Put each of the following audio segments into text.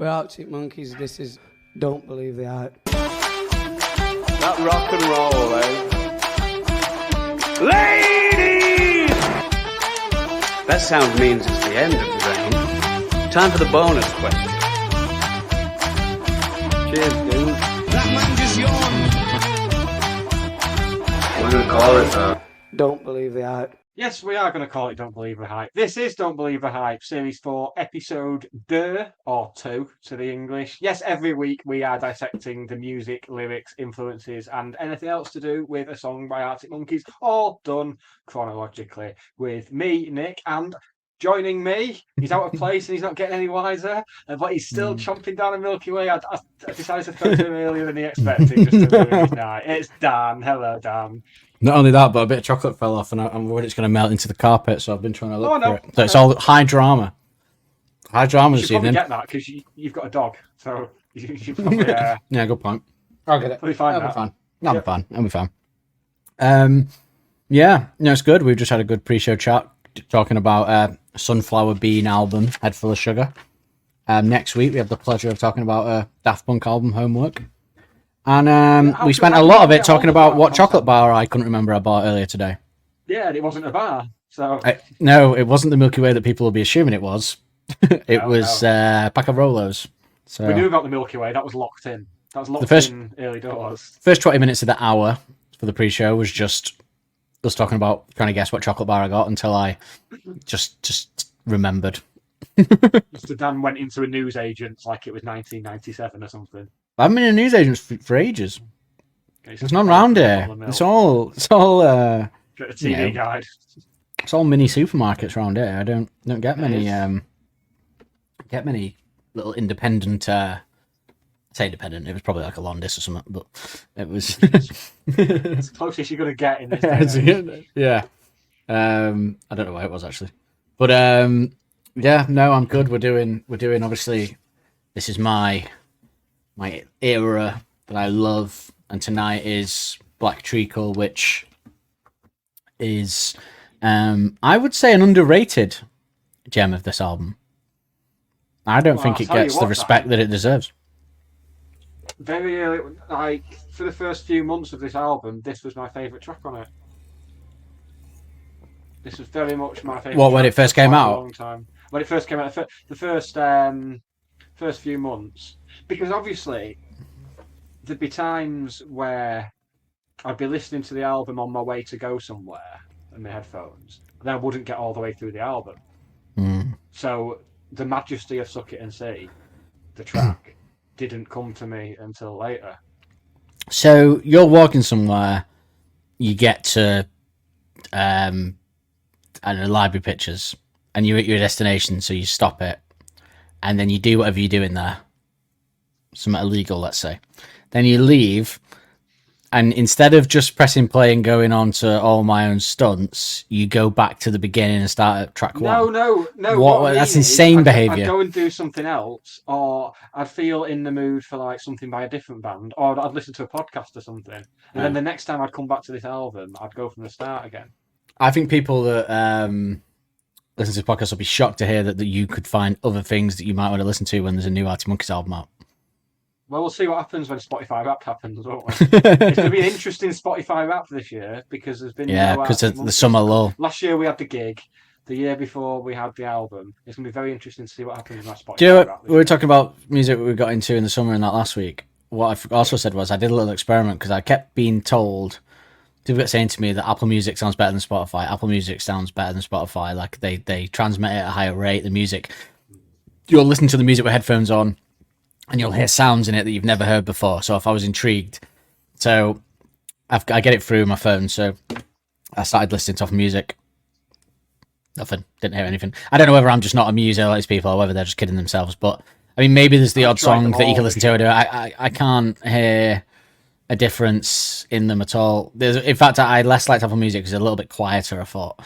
We're Arctic Monkeys. This is Don't Believe the Hype. That rock and roll, eh? Ladies! That sound means it's the end of the round. Time for the bonus question. Cheers, dude. That man just yawned. We're gonna call it, Don't Believe the Hype. Yes, we are going to call it Don't Believe the Hype. This is Don't Believe the Hype, Series 4, Episode 2, or 2 to the English. Yes, every week we are dissecting the music, lyrics, influences, and anything else to do with a song by Arctic Monkeys, all done chronologically with me, Nick, and joining me, he's out of place and he's not getting any wiser, but he's still chomping down a Milky Way. I decided to throw to him earlier than he expected, just to ruin his night. It's Dan. Hello, Dan. Not only that, but a bit of chocolate fell off, and I'm worried it's going to melt into the carpet. So I've been trying to look for it. So it's all high drama. High drama this evening. You should probably get that because you've got a dog, so you should probably. Yeah, good point. I'll get it. Probably fine. That'll be fine. That'll be fine. That'll be fine. Yeah, no, it's good. We've just had a good pre-show chat talking about Sunflower Bean album, Head Full of Sugar. Next week we have the pleasure of talking about Daft Punk album, Homework. And we spent a lot of it talking about what chocolate bar I couldn't remember I bought earlier today. Yeah, and it wasn't a bar. So no, it wasn't the Milky Way that people will be assuming it was. It was pack of Rolos. So we knew about the Milky Way. That was locked in. That was locked in early doors. First 20 minutes of the hour for the pre-show was just us talking about trying to guess what chocolate bar I got until I just remembered. Mr. Dan went into a newsagent like it was 1997 or something. I haven't been in a newsagent for ages. Okay, there's none around here. It's all a TV guide. It's all mini supermarkets around here. I don't get many little independent. I say independent. It was probably like a Londis or something, but it was. It's the closest you're gonna get in this. Yeah. I don't know why it was actually, but yeah. No, I'm good. We're doing. Obviously, this is my era that I love, and tonight is Black Treacle, which is I would say an underrated gem of this album. I don't think it gets the respect that it deserves. Very early, like for the first few months of this album, this was my favourite track on it. This was very much my favourite. What, when it first came out? A long time. When it first came out, the first few months, because obviously there'd be times where I'd be listening to the album on my way to go somewhere in my headphones, and then I wouldn't get all the way through the album. So the majesty of Suck It and See, the track, didn't come to me until later. So you're walking somewhere, you get to I don't know, library pictures, and you're at your destination, so you stop it, and then you do whatever you do in there. Something illegal, let's say. Then you leave, and instead of just pressing play and going on to All My Own Stunts, you go back to the beginning and start at track one. No. That's insane behaviour. I'd go and do something else, or I'd feel in the mood for like something by a different band, or I'd listen to a podcast or something. And then the next time I'd come back to this album, I'd go from the start again. I think people that listen to the podcast will be shocked to hear that you could find other things that you might want to listen to when there's a new Arctic Monkeys album out. Well, we'll see what happens when Spotify Wrapped happens, won't we? It's going to be an interesting Spotify Wrapped this year because there's been because of the summer lull. Last year we had the gig. The year before we had the album. It's going to be very interesting to see what happens in that Spotify. Do you know what? We were talking about music we got into in the summer and that last week. What I also said was I did a little experiment because I kept being told, people kept saying to me that Apple Music sounds better than Spotify. Apple Music sounds better than Spotify. Like they transmit it at a higher rate. The music, you'll listen to the music with headphones on, and you'll hear sounds in it that you've never heard before. So if I was intrigued, so I get it through my phone. So I started listening to music. Nothing. Didn't hear anything. I don't know whether I'm just not amused at these people or whether they're just kidding themselves. But I mean, maybe there's the odd song that you can listen to. I can't hear a difference in them at all. In fact, I less liked Apple Music because it's a little bit quieter, I thought.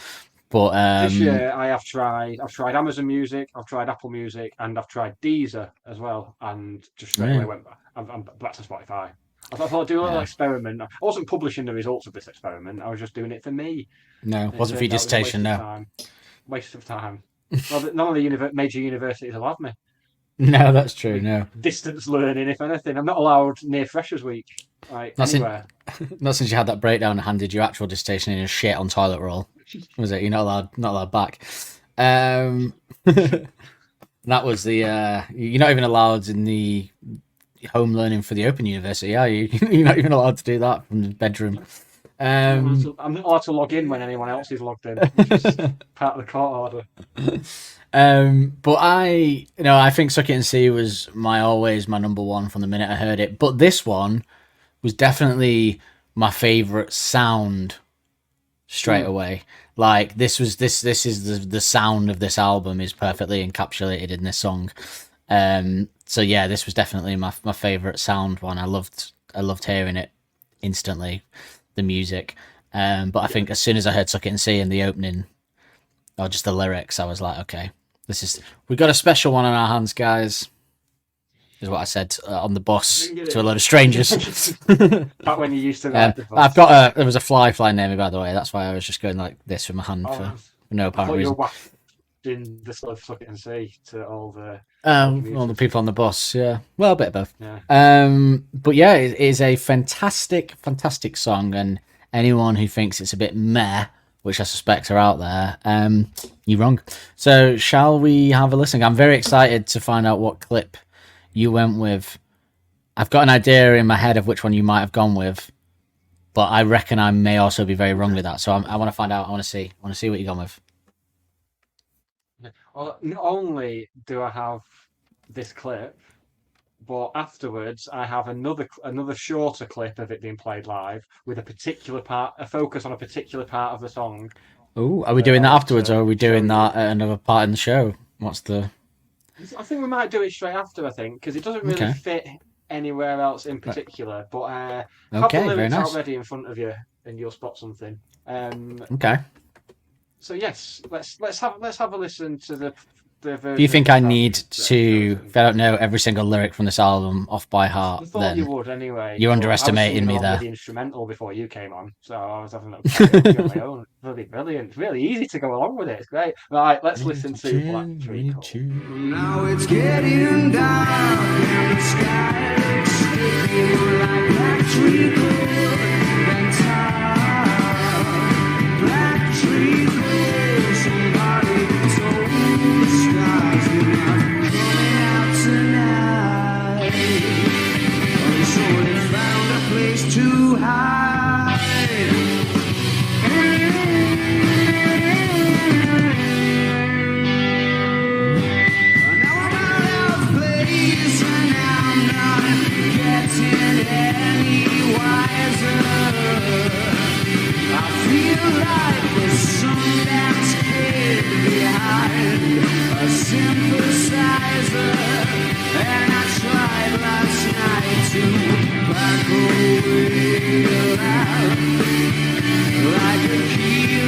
But this year I've tried Amazon Music, I've tried Apple Music, and I've tried Deezer as well, and just straight away went back. I'm back to Spotify. I thought I'd do a little experiment. I wasn't publishing the results of this experiment. I was just doing it for me. No, it wasn't for your dissertation. No, waste of time. Well, none of the major universities will have me. No, that's true. No, Distance learning, if anything. I'm not allowed near Freshers Week, like Not anywhere. not since you had that breakdown and handed your actual dissertation in a shit on toilet roll. Was it? You're not allowed back. That was the. You're not even allowed in the home learning for the Open University, are you? You're not even allowed to do that from the bedroom. I'm not allowed to log in when anyone else is logged in, which is part of the court order. But I think Suck It and See was always my number one from the minute I heard it. But this one was definitely my favorite sound straight away. Like this is the sound of this album is perfectly encapsulated in this song. So yeah, this was definitely my favorite sound one. I loved hearing it instantly, the music. But I think as soon as I heard Suck It and See in the opening, or just the lyrics, I was like, okay, we got a special one on our hands, guys. Is what I said on the bus to a load of strangers. Back when you used to ride the bus. There was a fly flying near me, by the way. That's why I was just going like this with my hand for no apparent reason. You were wafting the sort of Suck It and See to all the people on the bus. Yeah, well, a bit of both. Yeah. But yeah, it is a fantastic song, and anyone who thinks it's a bit meh, which I suspect are out there, you're wrong. So shall we have a listen? I'm very excited to find out what clip you went with. I've got an idea in my head of which one you might have gone with, but I reckon I may also be very wrong with that. So I want to find out. I want to see what you've gone with. Well, not only do I have this clip, but afterwards I have another shorter clip of it being played live with a focus on a particular part of the song. Oh, are we doing that afterwards, or are we doing that at another part in the show? I think we might do it straight after. I think because it doesn't really fit anywhere else in particular. But have the lyrics out ready in front of you, and you'll spot something. Okay. So yes, let's have a listen to the version. Do you think I need to? If I don't know every single lyric from this album off by heart, I thought then you would anyway. You're underestimating me there. The instrumental before you came on, so I was having a on my own. Really brilliant, really easy to go along with it. It's great. Right, let's listen to Black Treacle. Now it's getting dark and the sky looks sticky like black treacle and tar. Black treacle, somebody told the stars you're not coming out tonight. So they found a place to hide. Sympathizer, and I tried last night to back away alive, like a key to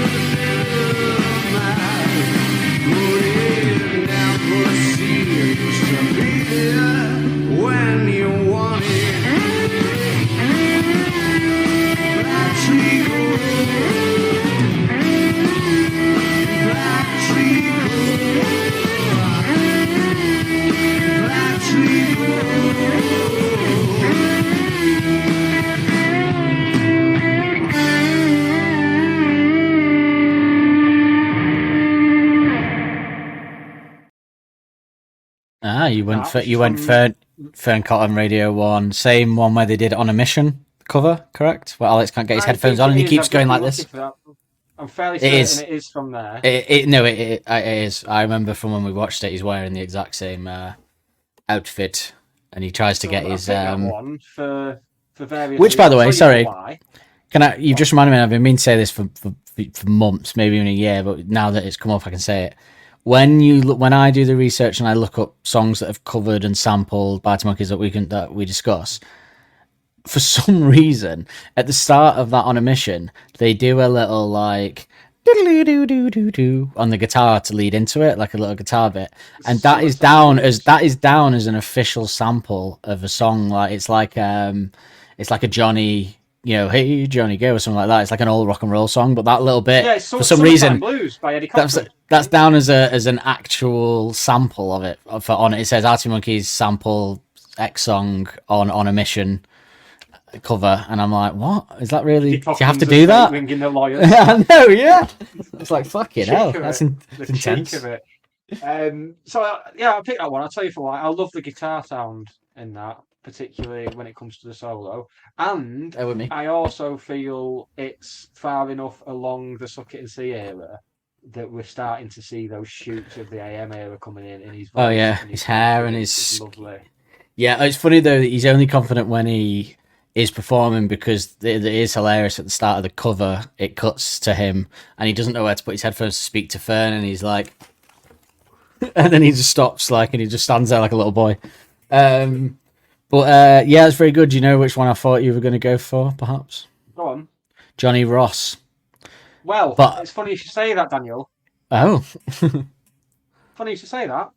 the mouth, put it down for seals to be there when you want it. Black treacle, black treacle. You went Fern Cotton Radio 1, same one where they did On a Mission cover, correct? Where Alex can't get his headphones on and he keeps going like this. I'm fairly certain it is from there. It is. I remember from when we watched it, he's wearing the exact same outfit, and he tries to get his one for various. Which, by the way, sorry, why. You've just reminded me. I've been meaning to say this for months, maybe even a year, but now that it's come up, I can say it. When I do the research and I look up songs that have covered and sampled Bite Monkeys that we discuss, for some reason at the start of that On a Mission, they do a little like do on the guitar to lead into it, like a little guitar bit, and that is down as an official sample of a song. Like it's like a Johnny Hey Johnny Go or something like that. It's like an old rock and roll song, but that little bit, Yeah, it's for some Summertime reason, Blues by Eddie Cochran. that's down as an actual sample of it. On it, it says Arctic Monkeys sample X song on a mission cover, and I'm like, what is that really? Do you have to do that? Ringing the lawyers. I know, yeah. It's like fucking Cheek hell. of That's it. The intense. cheek of it. I picked that one. I'll tell you for why. I love the guitar sound in that, particularly when it comes to the solo. And With me. I also feel it's far enough along the Suck It and See era that we're starting to see those shoots of the AM era coming in his voice. Oh yeah, and his hair and it's his. lovely. Yeah, it's funny though that he's only confident when he is performing, because it is hilarious at the start of the cover. It cuts to him and he doesn't know where to put his headphones to speak to Fern, and he's like, and then he just stops and he just stands there like a little boy. But yeah, it's very good. Do you know which one I thought you were going to go for, perhaps? Go on. Johnny Ross. Well, But- it's funny you should say that, Daniel. Oh. Funny you should say that.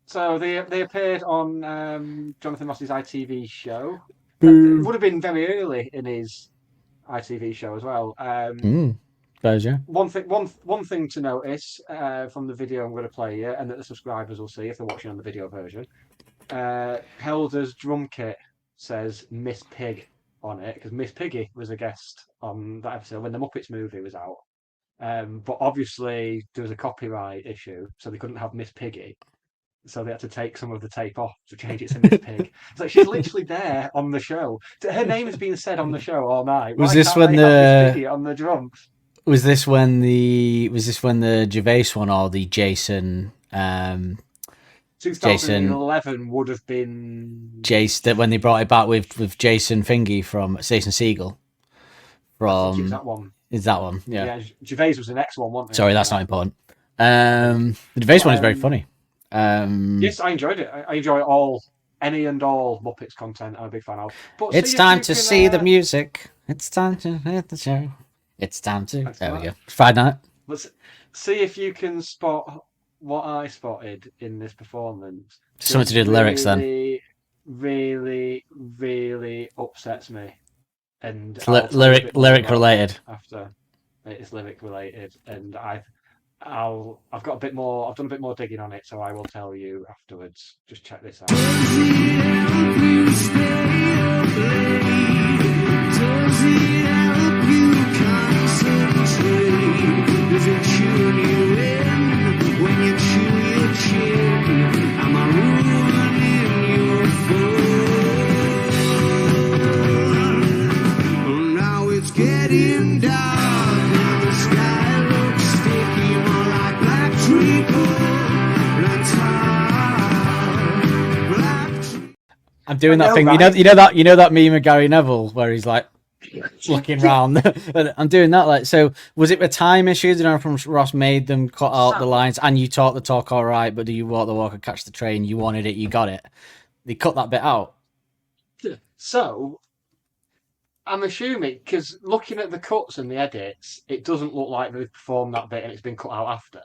So they appeared on Jonathan Ross's ITV show. It would have been very early in his ITV show as well. Those, yeah. One thing to notice from the video I'm going to play you, and that the subscribers will see if they're watching on the video version. Helder's drum kit says Miss Pig on it, because Miss Piggy was a guest on that episode when the Muppets movie was out. But obviously there was a copyright issue, so they couldn't have Miss Piggy. So they had to take some of the tape off to change it to Miss Pig. It's like she's literally there on the show. Her name has been said on the show all night. Was Why this can't when they have the- Miss Piggy on the drums? Was this when the Gervais one, or the Jason 2011 would have been that when they brought it back with Jason Fingy from Jason Segel I think it was from that one. is that one? Yeah. Gervais was the next one, wasn't it? Sorry, that's not important. The Gervais one is very funny. Yes, I enjoyed it. I enjoy any and all Muppets content. I'm a big fan of. But It's see if time you to can, see the music. It's time to hit the show. It's time to. Thanks There for we that. go. Friday night. Let's see if you can spot what I spotted in this performance. Something to do with the lyrics then. Really, really upsets me. And It's I'll tell you a lyric bit more lyric about related. it after. It's lyric related, and I've got a bit more. I've done a bit more digging on it, so I will tell you afterwards. Just check this out. Now it's getting dark and the sky looks sticky, more like black treacle. I'm doing I that know, thing. right? You know that meme of Gary Neville where he's like looking round. I'm doing that. Like, so was it a time issue? Did from Ross made them cut out the lines? And you talk the talk all right, but do you walk the walk and catch the train? You wanted it, you got it. They cut that bit out. So, I'm assuming, because looking at the cuts and the edits, it doesn't look like they've performed that bit and it's been cut out after.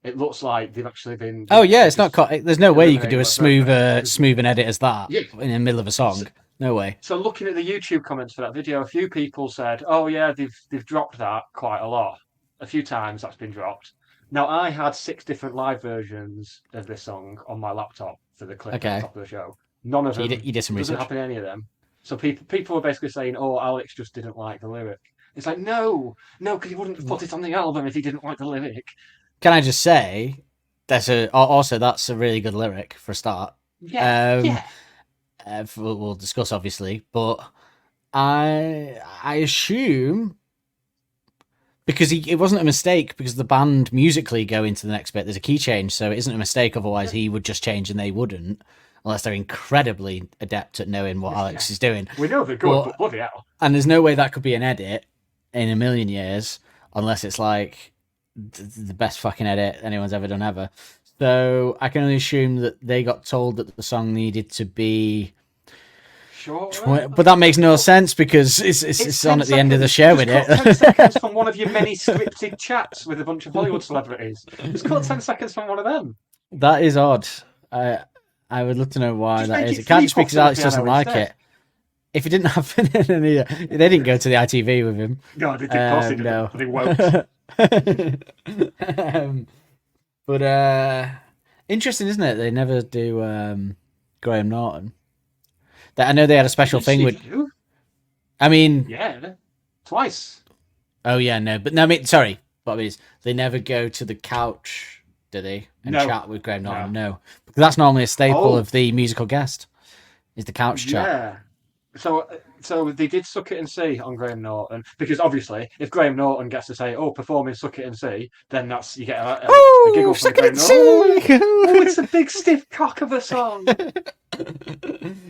It looks like they've actually been. Oh yeah, it's not cut. There's no way you could do a eliminated smooth an edit as that Yeah. in the middle of a song. No way. So looking at the YouTube comments for that video, a few people said, "Oh yeah, they've dropped that quite a lot. A few times that's been dropped." Now I had 6 different live versions of this song on my laptop for the clip Okay. at the top of the show. None of So them you did some doesn't research. happen in any of them. So people were basically saying, "Oh, Alex just didn't like the lyric." It's like no, because he wouldn't have put it on the album if he didn't like the lyric. Can I just say, that's a really good lyric for a start. Yeah, We'll discuss obviously, but I assume because it wasn't a mistake, because the band musically go into the next bit. There's a key change, so it isn't a mistake. Otherwise, he would just change and they wouldn't, unless they're incredibly adept at knowing what Alex is doing. we know they're good, but bloody hell. And there's no way that could be an edit in a million years, unless it's like the best fucking edit anyone's ever done ever. So I can only assume that they got told that the song needed to be Sure. but that makes no sense because it's on 10 at the end of the seconds. show, Just isn't cut 10 it? seconds from one of your many scripted chats with a bunch of Hollywood celebrities. Just cut 10 seconds from one of them. That is odd. I would love to know why Just that make is. it It can't three just be because puffs on the Alex doesn't piano like instead. it. if it didn't happen, they didn't go to the ITV with him. God, of course they didn't. No. They won't. But interesting, isn't it? They never do Graham Norton. I know they had a special thing with. I mean, yeah, twice. Oh yeah, no, but no, I mean, sorry, what I mean is they never go to the couch, do they? And No. chat with Graham Norton. No, because that's normally a staple Oh. of the musical guest. Is the couch chat? Yeah. So they did Suck It and See on Graham Norton because obviously if Graham Norton gets to say, "Oh, performing Suck It and See," then that's you get a giggle from Suck It Graham and Norton. See! Oh, it's a big stiff cock of a song.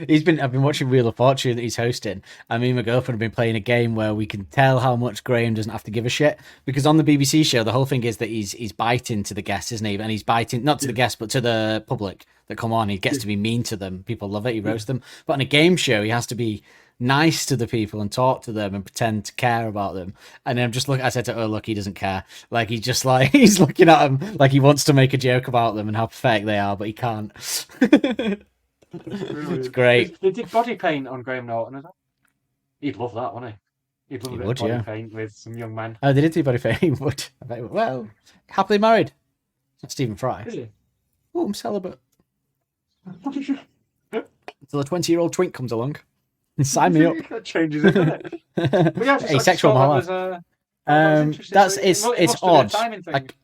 I've been watching Wheel of Fortune that he's hosting, and me and my girlfriend have been playing a game where we can tell how much Graham doesn't have to give a shit, because on the BBC show the whole thing is that he's biting to the guests, isn't he? And he's biting not to the guests but to the public that come on. He gets to be mean to them. People love it. He roasts them. But on a game show he has to be nice to the people and talk to them and pretend to care about them. And then I said to her, look, he doesn't care. Like he's just like he's looking at them like he wants to make a joke about them and how pathetic they are, but he can't. It's great. They did body paint on Graham Norton as well. He'd love that, wouldn't he? He'd love a bit of body paint with some young men. Oh, they did do body paint. He would. Well, happily married. It's not Stephen Fry. Is he? Oh, I'm celibate. Until a 20-year-old twink comes along. Sign me up. That changes it, doesn't it? But yeah, Asexual my life. It's odd. Like,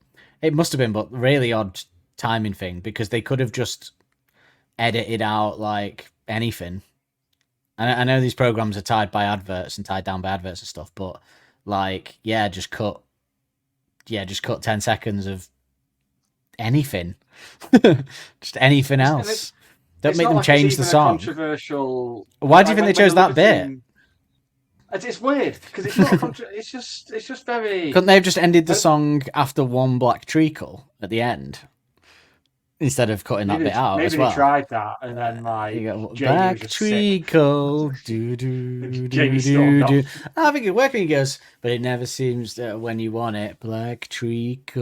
it must have been, but really odd timing thing, because they could have just edited out like anything. And I know these programs are tied by adverts and tied down by adverts and stuff, but like, just cut 10 seconds of anything. Just anything else. Don't make them change the song. Controversial. Why do you think they chose that bit? It's weird because it's not. It's just very. Couldn't they have just ended the song after one black treacle at the end instead of cutting that bit out as well? Maybe they tried that and then like black treacle. Do do do do do. I think it worked. He goes, but it never seems that when you want it. Black treacle.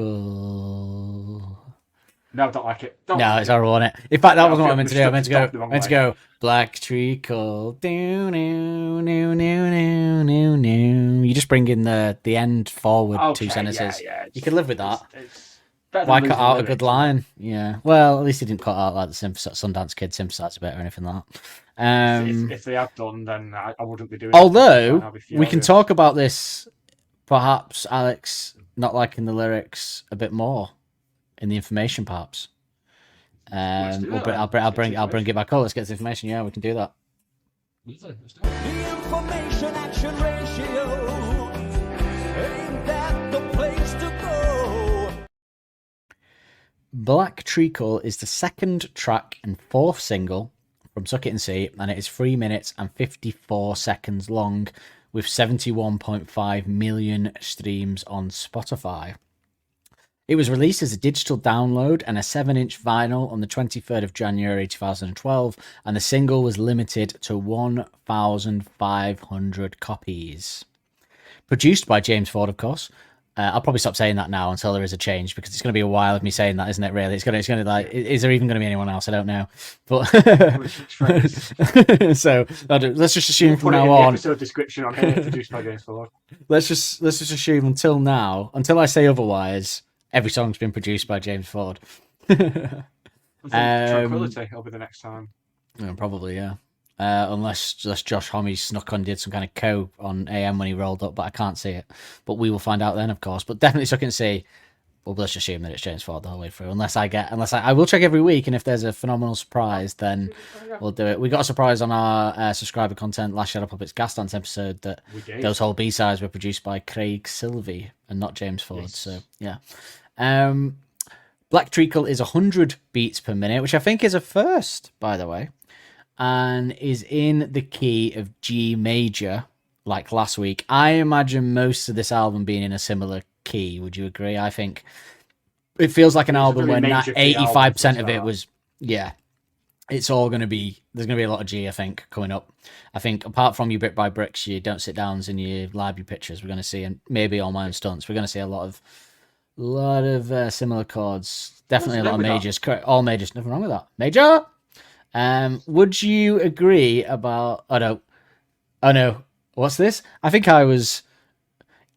No, I don't like it. It's horrible, isn't it? In fact, that wasn't what I meant to do. I meant to go black treacle. Do, no, no, no, no, no, no. You just bring in the end forward 2 sentences. You can live with that. Why cut out a good line? Yeah. Well, at least he didn't cut out like the Sundance Kid synthesizer bit or anything like that. If they had done, then I wouldn't be doing. Although we can talk about this, perhaps Alex not liking the lyrics a bit more in the information parts. I'll bring it back up. Let's get the information. Yeah, we can do that. The information action ratio ain't that the place to go. Black Treacle is the second track and fourth single from Suck It and See, and it is 3 minutes and 54 seconds long, with 71.5 million streams on Spotify. It was released as a digital download and a 7-inch vinyl on the 23rd of January 2012, and the single was limited to 1,500 copies. Produced by James Ford, of course. I'll probably stop saying that now until there is a change, because it's going to be a while of me saying that, isn't it? Really, it's going to like, is there even going to be anyone else? I don't know. But so let's just assume from now on. Episode description on here, produced by James Ford. Let's just assume until now, until I say otherwise, every song's been produced by James Ford. Tranquility will be the next time. Yeah, probably, yeah. Unless Josh Homme snuck on, did some kind of co on AM when he rolled up, but I can't see it. But we will find out then, of course. But definitely Suck It and See. Well, let's just assume that it's James Ford the whole way through. I will check every week, and if there's a phenomenal surprise, then we'll do it. We got a surprise on our subscriber content last Shadow Puppets Gas Dance episode that those whole B-sides were produced by Craig Silvey and not James Ford. Yes. So yeah. Black Treacle is 100 beats per minute, which I think is a first, by the way, and is in the key of G major, like last week. I imagine most of this album being in a similar key. Would you agree? I think it feels like an album where 85% of it was, it's all going to be, there's going to be a lot of G, I think, coming up. I think apart from your Brick by Bricks, your Don't Sit Downs and your library pictures, we're going to see, and maybe All My Own Stunts, we're going to see a lot of similar chords. Definitely a lot of majors. All majors. Nothing wrong with that. Major! Would you agree about... Oh, no. Oh no, what's this? I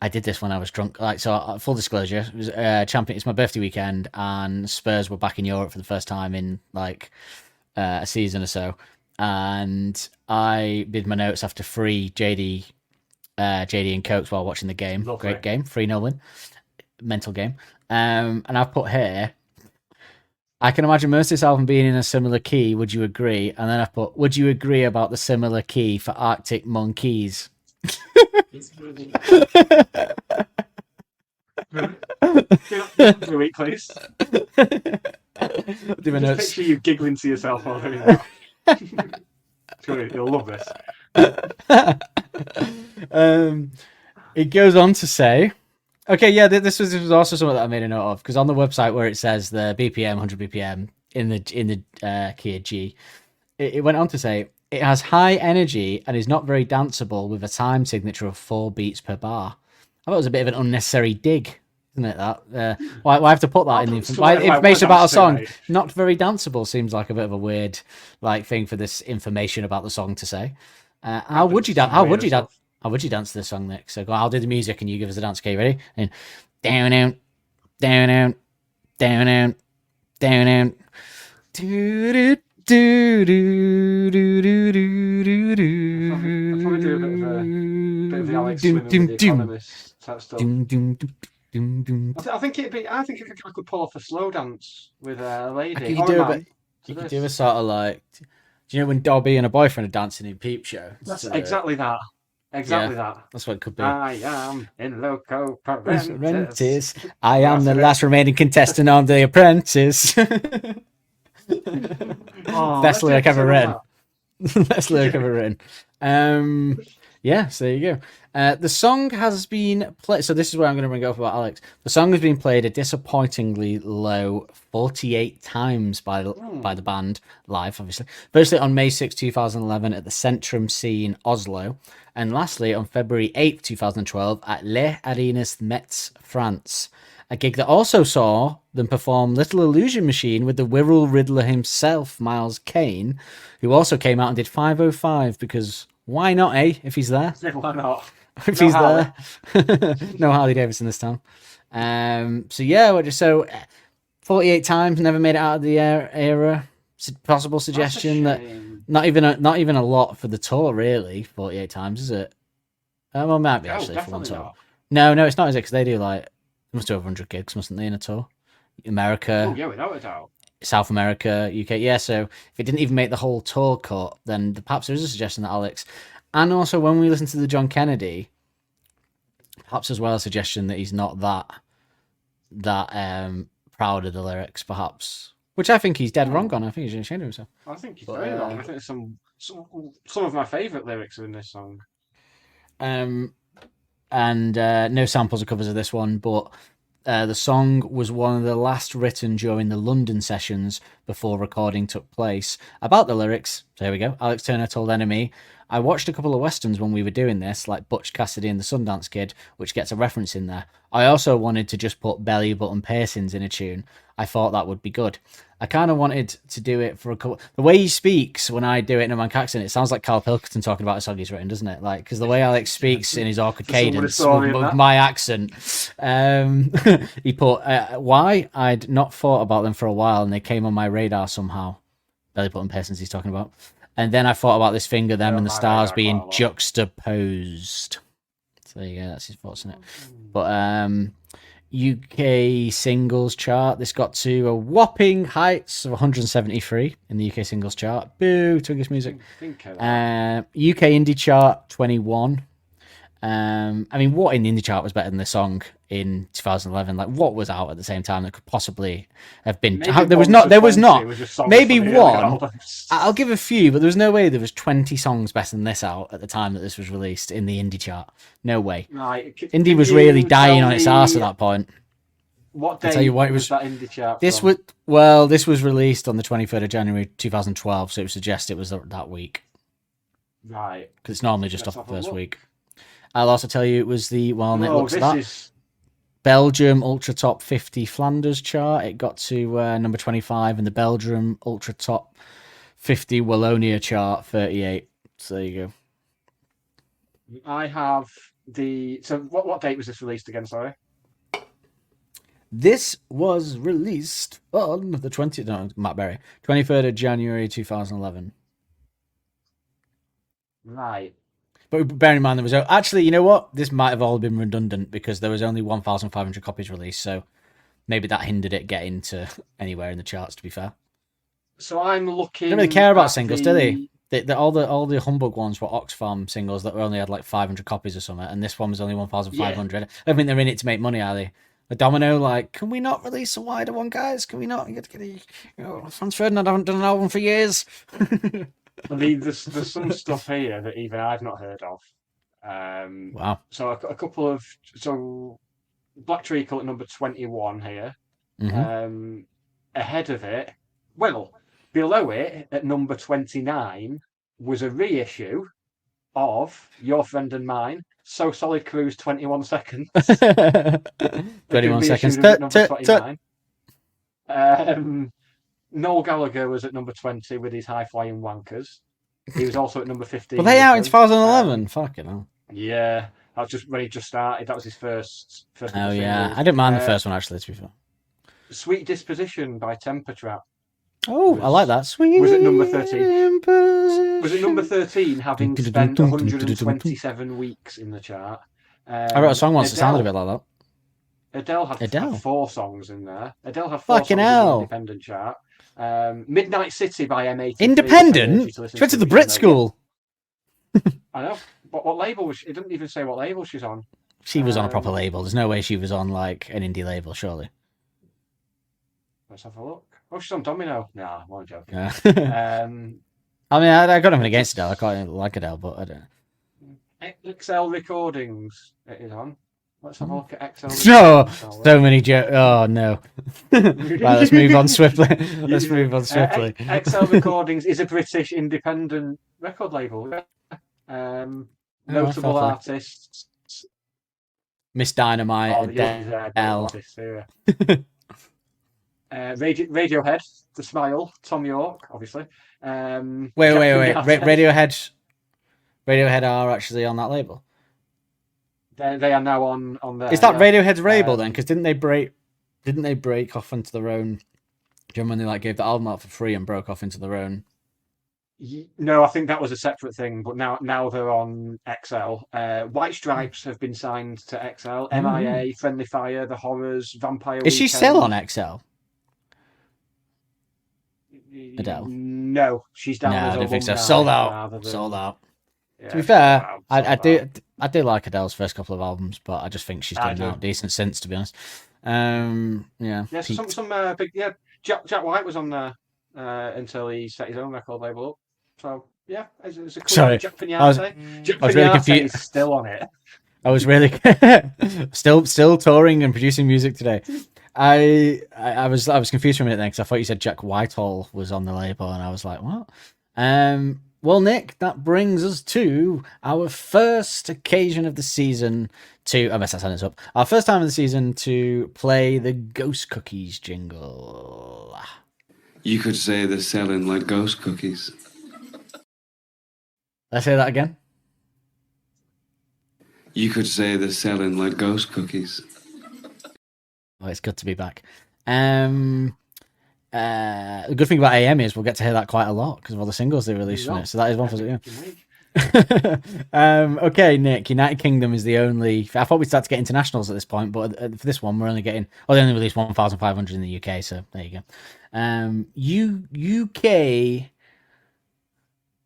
did this when I was drunk. Like, so full disclosure, it was champion. It's my birthday weekend, and Spurs were back in Europe for the first time in like a season or so. And I did my notes after JD and Cokes while watching the game. Lovely. Great game, 3-0 win, mental game. And I've put here. I can imagine most of this album being in a similar key. Would you agree? And then I've put, would you agree about the similar key for Arctic Monkeys? Week, please. Do my Just notes. picture you giggling to yourself already. You'll love this. It goes on to say, okay, yeah, this was also something that I made a note of, because on the website where it says the BPM 100 BPM in the key of G, it went on to say it has high energy and is not very danceable with a time signature of 4 beats per bar. I thought it was a bit of an unnecessary dig, isn't it? That why have to put that in the information about a song? Right. Not very danceable seems like a bit of a weird like thing for this information about the song to say. How would you dance? How would you dance? How would you dance to this song, Nick? So go, I'll do the music and you give us a dance. Okay, ready? And down, down, down, down, down, down, down, down. Do do do do do do do do. I'll probably do a bit of the Alex Swimming with the Economist type stuff. I think I could pull off a slow dance with a lady. You could do a sort of like, do you know when Dobby and a boyfriend are dancing in Peep Show? That's exactly that. Exactly that. That's what it could be. I am in loco parentis. Apprentice. I am the last remaining contestant on The Apprentice. Best lyric ever written. Best lyric ever written. Yeah, so there you go. The song has been played. So this is where I'm going to bring up about Alex. The song has been played a disappointingly low 48 times by the band live, obviously. Firstly, on May 6, 2011 at the Centrum Scene, Oslo. And lastly, on February 8, 2012 at Les Arenas Metz, France. A gig that also saw them perform Little Illusion Machine with the Wirral Riddler himself, Miles Kane, who also came out and did 505 because why not, eh? If he's there. Why not? If he's there. No Harley Davidson this time. So yeah, so 48 times, never made it out of the era. Possible suggestion that not even a lot for the tour, really. 48 times, is it? Well, might be actually for one tour. No, it's not, is it? Because they do like must do over 100 gigs, mustn't they, in a tour? America. Oh yeah, without a doubt. South America, UK. Yeah, so if it didn't even make the whole tour cut, then perhaps there is a suggestion that Alex. And also, when we listen to the John Kennedy, perhaps as well a suggestion that he's not that proud of the lyrics, perhaps. Which I think he's dead wrong on. I think he's ashamed of himself. I think he's very wrong. I think some of my favourite lyrics are in this song. And no samples or covers of this one, but the song was one of the last written during the London sessions before recording took place. About the lyrics, so here we go. Alex Turner told Enemy, I watched a couple of westerns when we were doing this, like Butch Cassidy and the Sundance Kid, which gets a reference in there. I also wanted to just put belly button piercings in a tune. I thought that would be good. I kind of wanted to do it for a couple... The way he speaks when I do it in a Manc accent, it sounds like Carl Pilkington talking about a song he's written, doesn't it? Like, because the way Alex speaks in his awkward cadence with my accent, he put, why? I'd not thought about them for a while and they came on my radar somehow. Belly button piercings he's talking about. And then I thought about this finger, them, and the stars being juxtaposed. So there you go, that's his thoughts on it. But UK singles chart, this got to a whopping heights of 173 in the UK singles chart. Boo, Twinkish Music. UK indie chart, 21. I mean, what in the indie chart was better than the song in 2011? Like, what was out at the same time that could possibly have been? There was not. Maybe one. I'll give a few, but there was no way there was 20 songs better than this out at the time that this was released in the indie chart. No way. Right. Indie was really dying on its arse at that point. What day was that indie chart? This was released on the 23rd of January 2012, so it would suggest it was that week. Right. Because it's normally just off the first week. I'll also tell you it was the it looks at that. Belgium Ultra Top 50 Flanders chart. It got to number 25 in the Belgium Ultra Top 50 Wallonia chart, 38. So there you go. I have the. So what date was this released again? Sorry. This was released on the 20th, no, Matt Berry, 23rd of January 2011. Right. But bear in mind, there was actually, you know what? This might have all been redundant because there was only 1,500 copies released, so maybe that hindered it getting to anywhere in the charts. To be fair, So I'm looking. they don't really care about at singles, the... do they? All the humbug ones were Oxfam singles that only had like 500 copies or something, and this one was only 1,500. I don't think they're in it to make money, are they? The Domino, like, can we not release a wider one, guys? Can we not? Franz Ferdinand haven't done an album for years. I mean, there's some stuff here that even I've not heard of. Wow. So a couple of Black Treacle at number 21 here. Mm-hmm. Ahead of it, well, below it at number 29 was a reissue of Your Friend and Mine, So Solid Cruise 21 Seconds. 21 seconds. At number 29. Noel Gallagher was at number 20 with his High Flying Wankers. He was also at number 15. Were they out in 2011? Fucking hell. Yeah, that was just when he just started. That was his first Oh yeah, I didn't mind the first one actually. To be fair, Sweet Disposition by Temper Trap. Oh, I like that. Sweet. Was it number 13? Was it number 13? Having spent 127 weeks in the chart. I wrote a song once that sounded a bit like that. Adele had 4 songs in there. Adele had 4 Fucking songs hell. in the independent chart. Midnight City by M83. Independent? She went to the Brit school. I know. What label was she? It doesn't even say what label she's on. She was on a proper label. There's no way she was on like an indie label, surely. Let's have a look. Oh, she's on Domino. Nah, I'm joking. Yeah. I mean, I got nothing against Adele. I quite like Adele, but I don't. XL Recordings it is on. Let's have a look at XL. No, so many jokes. Oh no. Right, let's move on swiftly. XL Recordings is a British independent record label. Notable artists. Miss Dynamite, Adele. Radiohead, The Smile, Tom York, obviously. Wait. Radiohead are actually on that label. They are now on there. Is that Radiohead's label then? Because didn't they break off into their own? Do you remember when they like gave the album out for free and broke off into their own? No, I think that was a separate thing. But now they're on XL. White Stripes have been signed to XL. MIA, Friendly Fire, The Horrors, Vampire. Is she still on XL? Adele? No, she's down. No, as I don't think so. alumni Sold out. rather than- Sold out. Yeah, To be fair, sold I do like Adele's first couple of albums, but I just think she's done out decent since, to be honest. Yeah. Yeah, Pete. some big. Yeah, Jack White was on there until he set his own record label up. So yeah, it's a cool. Sorry, Jack I was really confused. Is still on it. I was really still touring and producing music today. I was confused for a minute then because I thought you said Jack Whitehall was on the label, and I was like, what? Well, Nick, that brings us to our first occasion of the season I messed that sentence up. Our first time of the season to play the Ghost Cookies jingle. You could say they're selling like ghost cookies. Let's say that again. You could say they're selling like ghost cookies. Oh, it's good to be back. The good thing about AM is we'll get to hear that quite a lot because of all the singles they released from it. So that is one for okay, Nick. United Kingdom is the only. I thought we'd start to get internationals at this point, but for this one, we're only getting. Oh, they only released 1,500 in the UK, so there you go. UK.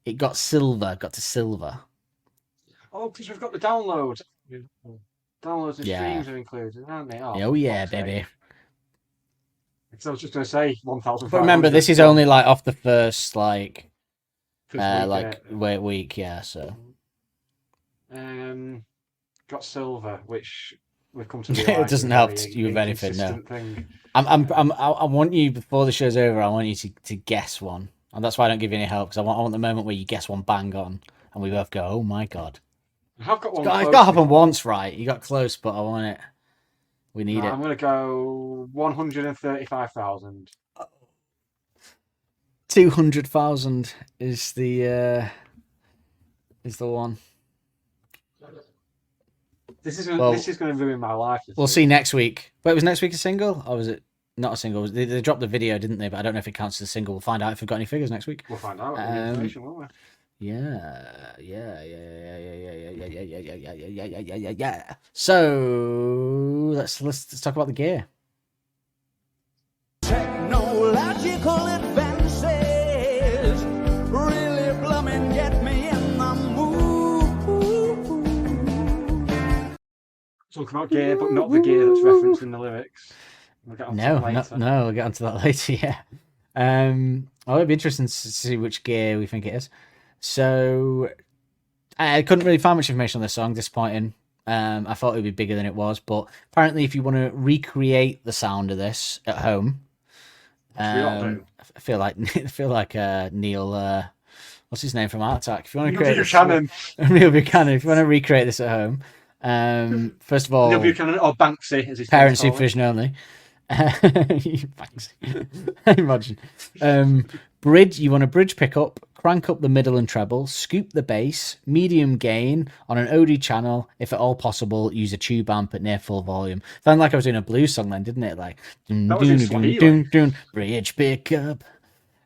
It got silver. Got to silver. Oh, because we've got the downloads. Downloads and streams are included, aren't they? Oh yeah, baby. So I was just going to say 1,000. But remember, this is only like off the first week, yeah. So, got silver, which we've come to. It doesn't help you with anything. No, I want you before the show's over. I want you to guess one, and that's why I don't give you any help because I want the moment where you guess one bang on, and we both go, "Oh my god!" I've got one. It's got to happen once, right? You got close, but I want it. We need it. I'm going to go 135,000. 200,000 is the one. This is Well, this is going to ruin my life. We'll see next week. Wait, was next week a single? Or was it not a single? They dropped the video, didn't they? But I don't know if it counts as a single. We'll find out if we've got any figures next week. We'll find out. Information, won't we? Yeah. So let's talk about the gear. Technological advances really blooming get me in the mood. Talking about gear, but not the gear that's referenced in the lyrics. We'll get onto that later. No, we'll get onto that later. Yeah. It'd be interesting to see which gear we think it is. So I couldn't really find much information on this song. Disappointing. I thought it would be bigger than it was, but apparently, if you want to recreate the sound of this at home, I feel like Neil. What's his name from Art Attack? If you want to create Neil Buchanan. If you want to recreate this at home, first of all, Neil Buchanan or Banksy, as his parent supervision only. Thanks. Imagine. Bridge. You want a bridge pickup. Crank up the middle and treble. Scoop the bass. Medium gain on an OD channel. If at all possible, use a tube amp at near full volume. Sounded like I was doing a blues song then, didn't it? Like bridge pickup.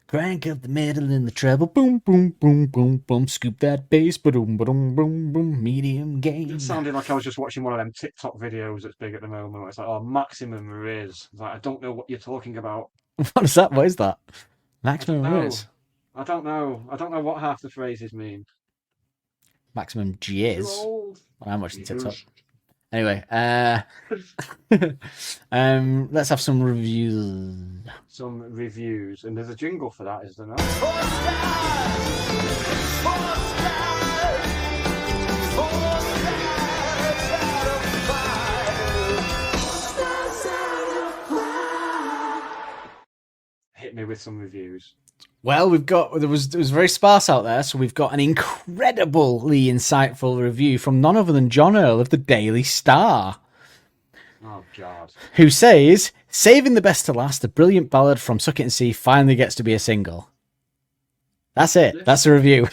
Crank up the middle and the treble. Boom, boom, boom, boom, boom. Scoop that bass. Boom, boom, boom, boom. Medium gain. It sounded like I was just watching one of them TikTok videos that's big at the moment. Where it's like, oh, maximum riz. Like, I don't know what you're talking about. What is that? What is that? Maximum riz. I don't know. I don't know what half the phrases mean. Maximum jizz. Well, I'm watching TikTok. Anyway, let's have some reviews. Some reviews, and there's a jingle for that, is there not? Hit me with some reviews. Well, there was very sparse out there, so we've got an incredibly insightful review from none other than John Earl of the Daily Star. Oh God! Who says, "Saving the best to last, a brilliant ballad from Suck It and See finally gets to be a single." That's it. That's the review.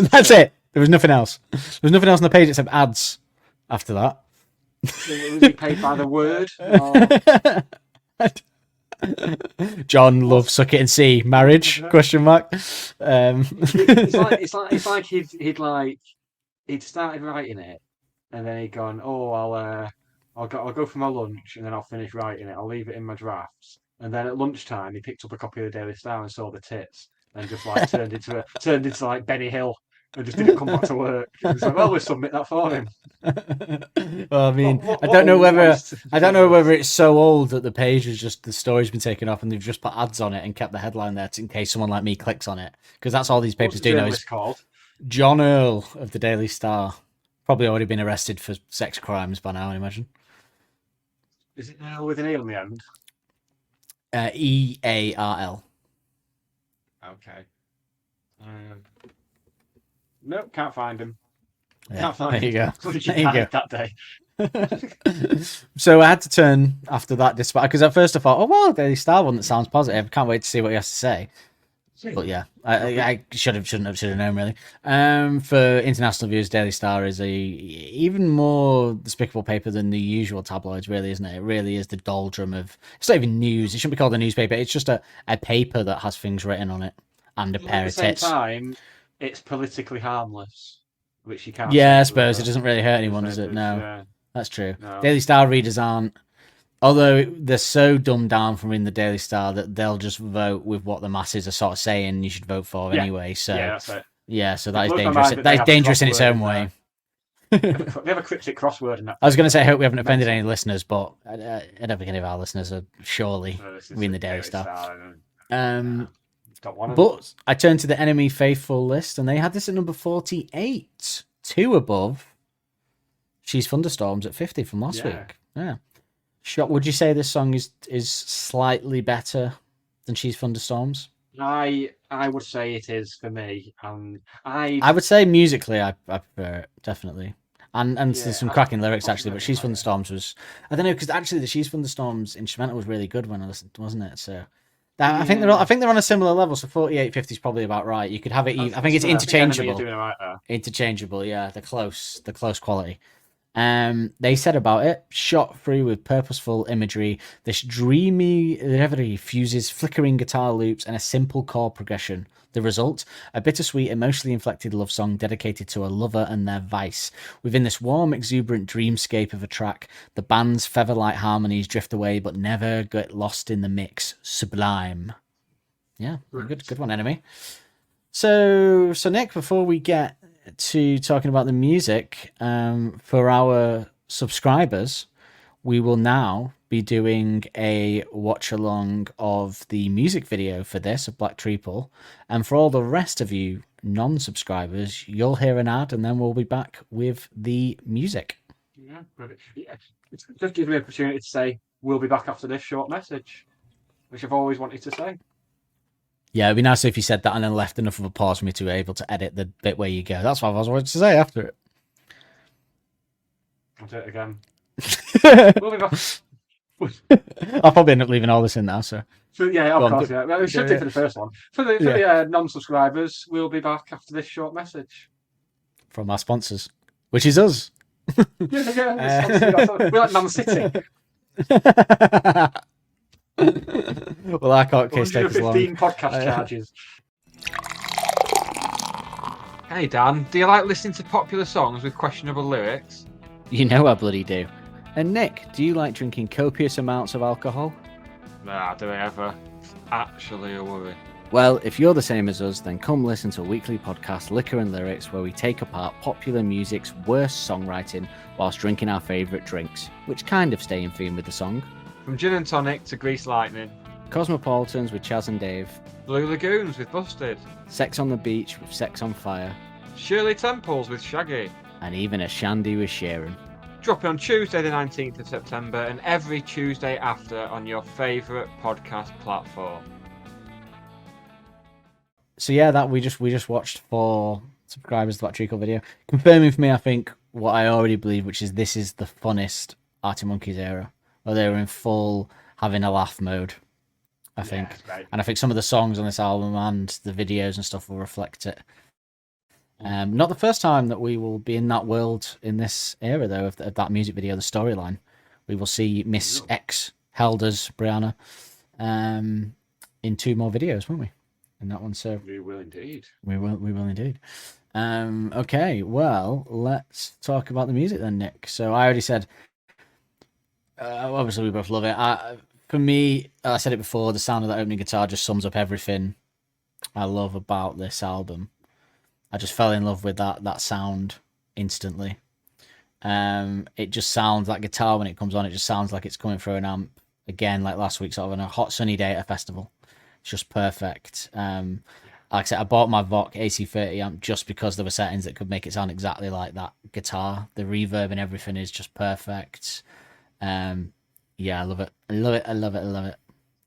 That's it. There was nothing else. There was nothing else on the page except ads. After that, Was he paid by the word? Or... John loves Suck It and See marriage ? Question mark. It's like he'd started writing it, and then he'd gone, "Oh, I'll go for my lunch, and then I'll finish writing it. I'll leave it in my drafts." And then at lunchtime, he picked up a copy of the Daily Star and saw the tits, and just like turned into like Benny Hill, and just didn't come back to work. He was like, "Well, we'll submit that for him." Well, I mean, I don't know whether it's so old that the page was just the story's been taken off and they've just put ads on it and kept the headline there in case someone like me clicks on it, because that's all these papers do now. Is called John Earl of the Daily Star, probably already been arrested for sex crimes by now, I imagine. Is it Earl with an E on the end? EARL. Okay. Nope, can't find him. Yeah, there you go. There you go. That day. So I had to turn after that, despite, because at first I thought, oh well, Daily Star one that sounds positive. Can't wait to see what he has to say. But yeah, I shouldn't have known really. For international views, Daily Star is a even more despicable paper than the usual tabloids, really, isn't it? It really is the doldrum of. It's not even news. It shouldn't be called a newspaper. It's just a paper that has things written on it and a pair of tits. At the same time, it's politically harmless, which you can't. Yeah, I suppose it doesn't really hurt anyone, does it? No, that's true. No. Daily Star readers aren't. Although they're so dumbed down from reading the Daily Star that they'll just vote with what the masses are sort of saying you should vote for anyway. So that's it. Yeah, so that is dangerous. That is dangerous in its own way. They have a cryptic crossword in that. I was going to say, I hope we haven't offended any listeners, but I don't think any of our listeners are surely reading the Daily Star. But I turned to the Enemy Faithful list, and they had this at number 48, 2 above She's Thunderstorms at 50 from last week. Yeah. Would you say this song is slightly better than She's Thunderstorms? I would say it is for me. I would say musically I prefer it, definitely. And there's some cracking lyrics actually, but She's Thunderstorms was, I don't know, because actually the She's Thunderstorms instrumental was really good when I listened, wasn't it? So I think they're on a similar level. So 48-50 is probably about right. You could have it. I think it's interchangeable. You're doing it right there. Interchangeable, yeah. The close quality. They said about it, shot through with purposeful imagery, this dreamy reverie fuses flickering guitar loops and a simple chord progression. The result, a bittersweet, emotionally inflected love song dedicated to a lover and their vice. Within this warm, exuberant dreamscape of a track, the band's feather-light harmonies drift away but never get lost in the mix. Sublime. Yeah, good one, Enemy. So Nick, before we get to talking about the music, for our subscribers, we will now be doing a watch along of the music video for this of Black Treacle, and for all the rest of you non-subscribers, you'll hear an ad and then we'll be back with the music. Yeah, brilliant. Yeah. It just gives me an opportunity to say we'll be back after this short message, which I've always wanted to say. Yeah, it'd be nice if you said that and then left enough of a pause for me to be able to edit the bit where you go. That's what I was wanting to say after it. I'll do it again. We'll be back. I'll probably end up leaving all this in now, so. Yeah, of course, yeah. Well, we should do for the first one. For the non-subscribers, we'll be back after this short message. From our sponsors, which is us. We're like Man City. Well, our court case takes long. 115 podcast charges. Hey Dan, do you like listening to popular songs with questionable lyrics? You know I bloody do. And Nick, do you like drinking copious amounts of alcohol? Nah, do I ever? Actually a worry. Well, if you're the same as us, then come listen to a weekly podcast, Liquor and Lyrics, where we take apart popular music's worst songwriting whilst drinking our favourite drinks, which kind of stay in theme with the song. From Gin and Tonic to Grease Lightning. Cosmopolitans with Chaz and Dave. Blue Lagoons with Busted. Sex on the Beach with Sex on Fire. Shirley Temples with Shaggy. And even a shandy with Sharon. Dropping on Tuesday the 19th of September and every Tuesday after on your favourite podcast platform. So yeah, that we just watched for subscribers to that Treacle video, confirming for me, I think, what I already believe, which is this is the funnest Arctic Monkeys era, where they were in full having a laugh mode, I think. Right. And I think some of the songs on this album and the videos and stuff will reflect it. Not the first time that we will be in that world in this era, though, of that music video, the storyline. We will see Miss X, Helder's Brianna, in 2 more videos, won't we? In that one, so We will indeed. we will indeed. Okay, well, let's talk about the music then, Nick. So I already said, obviously we both love it. For me, I said it before, the sound of that opening guitar just sums up everything I love about this album. I just fell in love with that sound instantly. It just sounds like guitar when it comes on. It just sounds like it's coming through an amp. Again, like last week, sort of on a hot sunny day at a festival. It's just perfect. Like I said, I bought my Vox AC30 amp just because there were settings that could make it sound exactly like that guitar. The reverb and everything is just perfect. Yeah, I love it. I love it. I love it. I love it.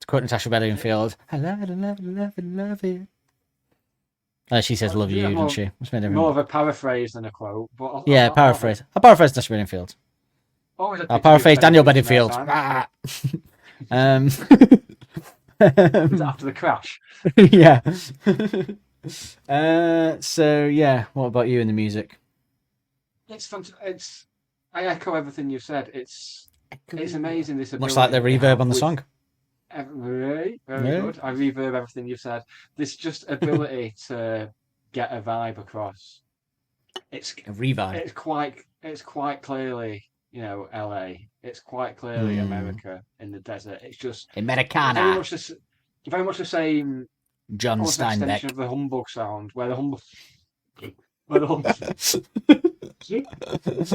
To quote Natasha Bedingfield, I love it. I love it. I love it. I love it. She says "love you," doesn't she? More of a paraphrase than a quote. But yeah, paraphrase. I paraphrase Natasha Bedingfield. I paraphrase Daniel Bedingfield. After the crash. Yeah. So yeah, what about you in the music? It's fun. I echo everything you said. It's amazing. This Much like the reverb on the song. Very good. I reverb everything you've said. This just ability to get a vibe across. It's a revive. It's quite clearly, LA. It's quite clearly America in the desert. It's just Americana. Very much the same. John Steinbeck. Of the humbug sound, where the humbug.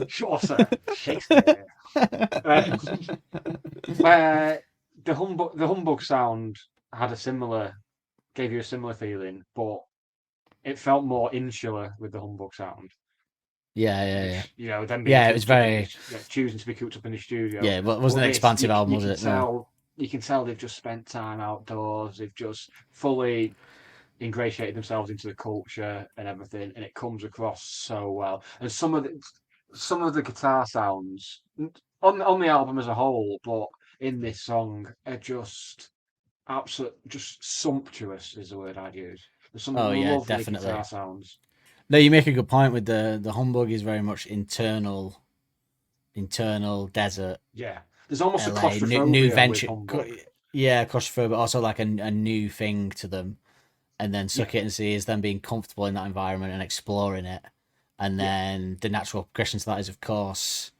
Chaucer, Shakespeare. Where the humbug sound gave you a similar feeling, but it felt more insular with the humbug sound. Yeah. It was very choosing to be cooped up in the studio. Yeah, but it wasn't an expansive album, was it? No. You can tell they've just spent time outdoors. They've just fully ingratiated themselves into the culture and everything, and it comes across so well. And some of the guitar sounds on the album as a whole, but in this song are just sumptuous is the word I'd use. There's some lovely definitely guitar sounds. No, you make a good point with the humbug is very much internal internal desert. Yeah. There's almost a LA, claustrophobia new with venture. Humbug. Yeah, claustrophobic, but also like a new thing to them. And then Suck Yeah. It and See is them being comfortable in that environment and exploring it. And then the natural progression to that is, of course,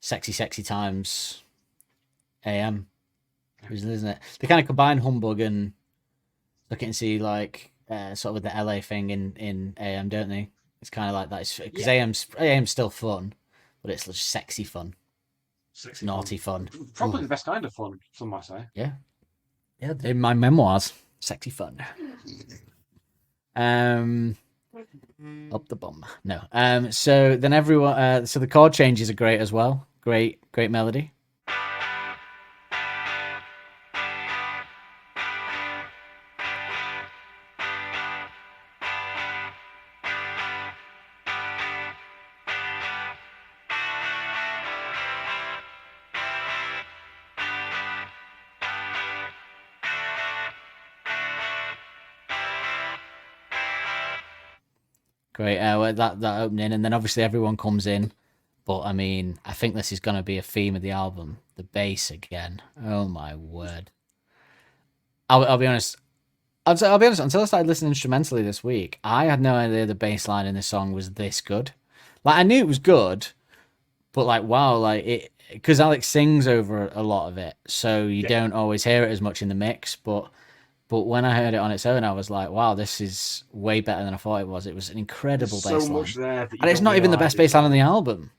Sexy Times AM. Isn't it? They kind of combine Humbug and Suck It and See, like, sort of with the LA thing in AM, don't they? It's kind of like that. Because AM's still fun, but it's just sexy fun. Sexy Naughty fun. Probably Ooh. the best kind of fun, some might say. Yeah. Yeah, in my memoirs, sexy fun. Up the bum. No. So then everyone. So the chord changes are great as well. Great melody. Great, that opening, and then obviously everyone comes in. But I mean, I think this is going to be a theme of the album. The bass again. Oh my word! I'll be honest. I'll be honest. Until I started listening instrumentally this week, I had no idea the bass line in this song was this good. Like I knew it was good, but like wow, like it because Alex sings over a lot of it, so you don't always hear it as much in the mix, but. But when I heard it on its own, I was like, "Wow, this is way better than I thought it was." It was an incredible bass line, and it's not even the best bass line on the album.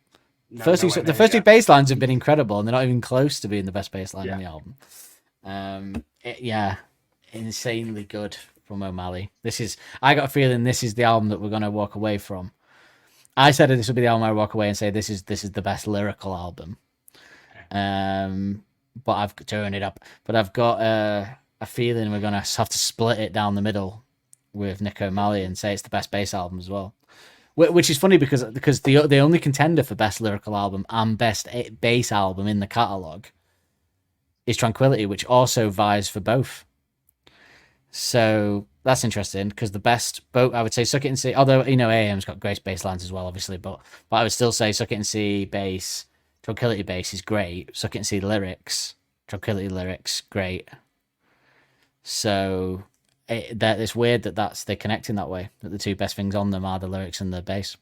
No, the first two bass lines have been incredible, and they're not even close to being the best bass line on the album. Insanely good from O'Malley. I got a feeling this is the album that we're going to walk away from. I said this would be the album I walk away and say this is the best lyrical album. But I've turned it up. But I've got a feeling we're going to have to split it down the middle with Nick O'Malley and say it's the best bass album as well. Which is funny because the only contender for best lyrical album and best bass album in the catalogue is Tranquility, which also vies for both. So that's interesting because the best both I would say Suck It and See, although AM's got great bass lines as well, obviously, but I would still say Suck It and See bass, Tranquility bass is great. Suck It and See lyrics, Tranquility lyrics, great. So it's weird that they're connecting that way. That the two best things on them are the lyrics and the bass.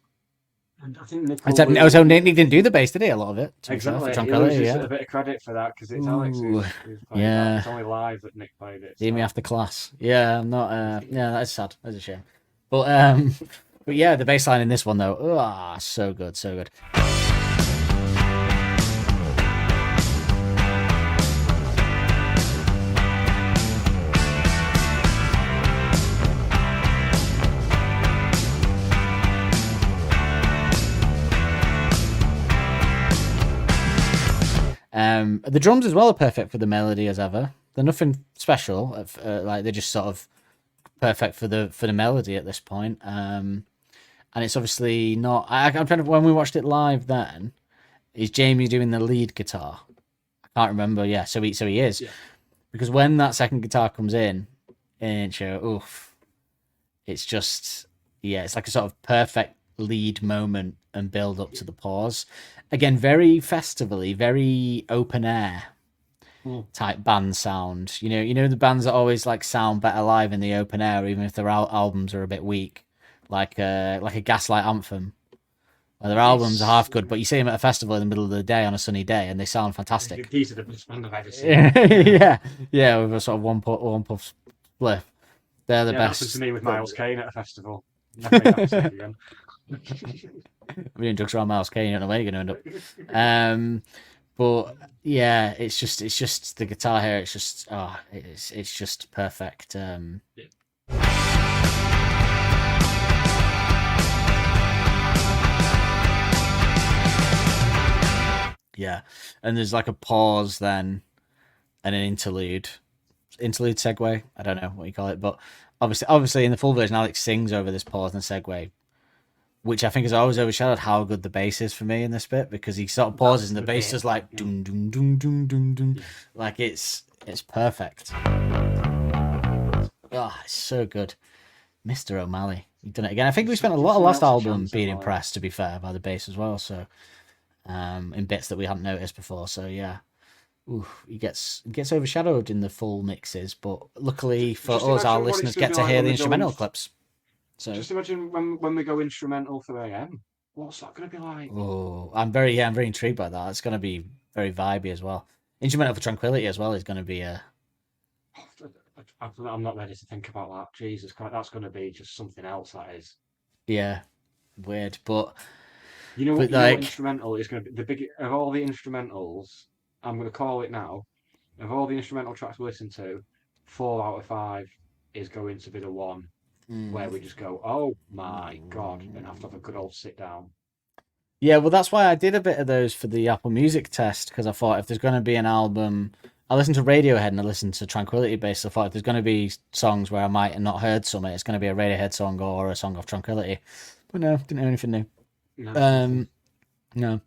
And I think Nick Nick didn't do the bass, did he? A lot of it. Exactly. He loses a bit of credit for that because it's Alex who's playing that. It's only live that Nick played it. See me after class. Yeah, I'm not. Yeah, that's sad. That's a shame. But yeah, the bass line in this one though, so good, so good. The drums as well are perfect for the melody as ever. They're nothing special, like they're just sort of perfect for the melody at this point. And it's obviously not. I'm trying to. When we watched it live, then is Jamie doing the lead guitar? I can't remember. Yeah, so he is, because when that second guitar comes in intro, it's just it's like a sort of perfect lead moment and build up to the pause. Again, very festivally, very open air type band sound. You know the bands that always like sound better live in the open air, even if their albums are a bit weak, like a Gaslight Anthem, where their albums are half good, but you see them at a festival in the middle of the day on a sunny day, and they sound fantastic. These are the best band I've ever seen. yeah, with a sort of one puff spliff. They're the best. Happened to me with Miles Kane at a festival. Never made that mistake again. We didn't drugs around Miles Kane. You don't know where you're going to end up. But yeah, it's just the guitar here. It's just it's just perfect. Yeah, and there's like a pause then, and an interlude segue. I don't know what you call it, but obviously in the full version, Alex sings over this pause and segue, which I think has always overshadowed how good the bass is for me in this bit, because he sort of pauses and the bass is like doom doom doom doom doom doom, like it's perfect. It's so good, Mr. O'Malley. You've done it again. I think we spent a lot of last album being impressed, to be fair, by the bass as well. So, in bits that we hadn't noticed before. So yeah, he gets overshadowed in the full mixes. But luckily for Just us, our imagine what it's listeners gonna get be to like hear when the we go instrumental in- clips. So Just imagine when we go instrumental for AM. What's that going to be like? I'm very intrigued by that. It's going to be very vibey as well. Instrumental for Tranquility as well is going to be a. I'm not ready to think about that. Jesus Christ, that's going to be just something else. That is. Yeah, weird, but You know But what? You know what like- instrumental is going to be the big of all the instrumentals. I'm going to call it now. Of all the instrumental tracks we listen to, 4 out of 5 is going to be the one where we just go, "Oh my God," and have to have a good old sit down. Yeah, well, that's why I did a bit of those for the Apple Music test, because I thought if there's going to be an album, I listened to Radiohead and I listened to Tranquility based. I thought if there's going to be songs where I might have not heard some, it's going to be a Radiohead song or a song of Tranquility. But no, didn't hear anything new. No, No.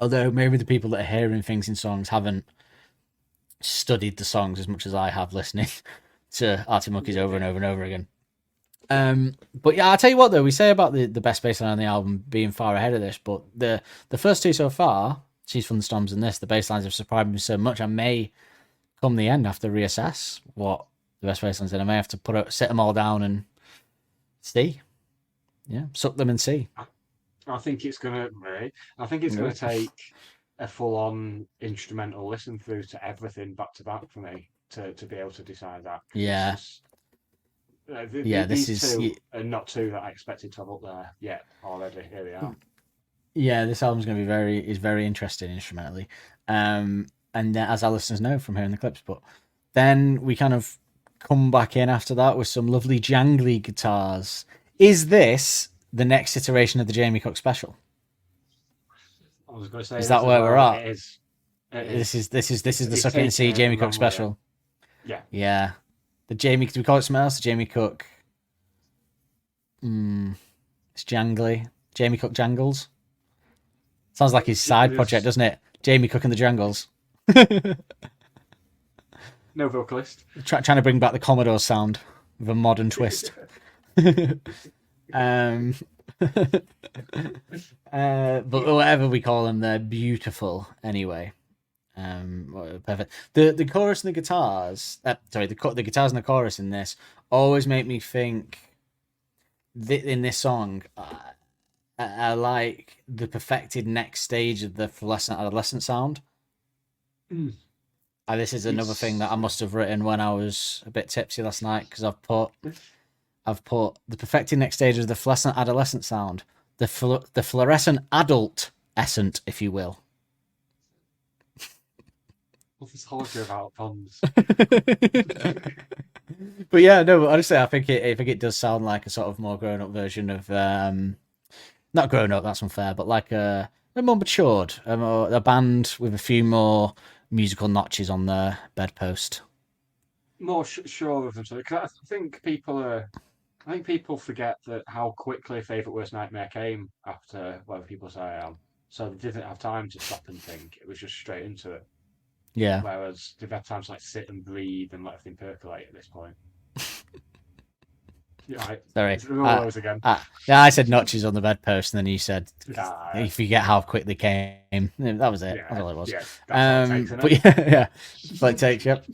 Although maybe the people that are hearing things in songs haven't studied the songs as much as I have listening to Arctic Monkeys over and over and over again. But yeah, I'll tell you what though, we say about the best bass line on the album being far ahead of this, but the first two so far, She's from the Storms and this, the bass lines have surprised me so much. I may come the end have to reassess what the best bass lines are. I may have to sit them all down and see. Yeah, suck them and see. I think it's gonna. I think it's gonna take a full-on instrumental listen through to everything back to back for me to be able to decide that. 'Cause Yeah. it's just- This these is two are not two that I expected to have up there yet already. Here we are. yeah, this album's going to be very interesting instrumentally. And as our listeners know from hearing the clips, but then we kind of come back in after that with some lovely jangly guitars. Is this the next iteration of the Jamie Cook special? I was going to say. Is this that as where well. we're at? It is. This is the It's Suck It and See taken Jamie a Cook long special. Yeah. Yeah. The Jamie, do we call it something else? The Jamie Cook. It's jangly. Jamie Cook Jangles. Sounds like his side is. project, doesn't it? Jamie Cook and the Jangles. No vocalist. Trying to bring back the Commodore sound with a modern twist. But whatever we call them, they're beautiful anyway. Perfect. The chorus and the guitars. The guitars and the chorus in this always make me think. In this song, I like the perfected next stage of the fluorescent adolescent sound. This is another thing that I must have written when I was a bit tipsy last night, because I've put the perfected next stage of the fluorescent adolescent sound, the fluorescent adult essence, if you will. What's this hologram about puns? But yeah, no. But honestly, I think it does sound like a sort of more grown up version of not grown up. That's unfair, but like a more matured, a band with a few more musical notches on their bedpost. More sure of themselves. 'Cause I think people forget that how quickly Favourite Worst Nightmare came after whatever people say I am. So they didn't have time to stop and think. It was just straight into it. Yeah. Whereas they've had time to like sit and breathe and let everything percolate at this point. Yeah, right. Sorry. It's all those again. Yeah, I said notches on the bedpost, and then you said Ah, you forget how quick they came. That was it. yeah, That's all it was. yeah, that's how it takes, isn't But it? yeah, it's like takes. Yep.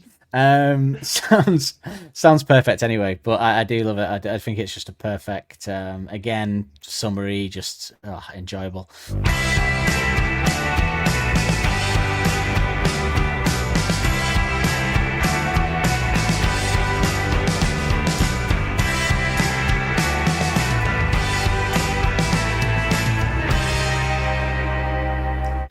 Sounds perfect anyway. But I do love it. I think it's just a perfect again summary, just enjoyable.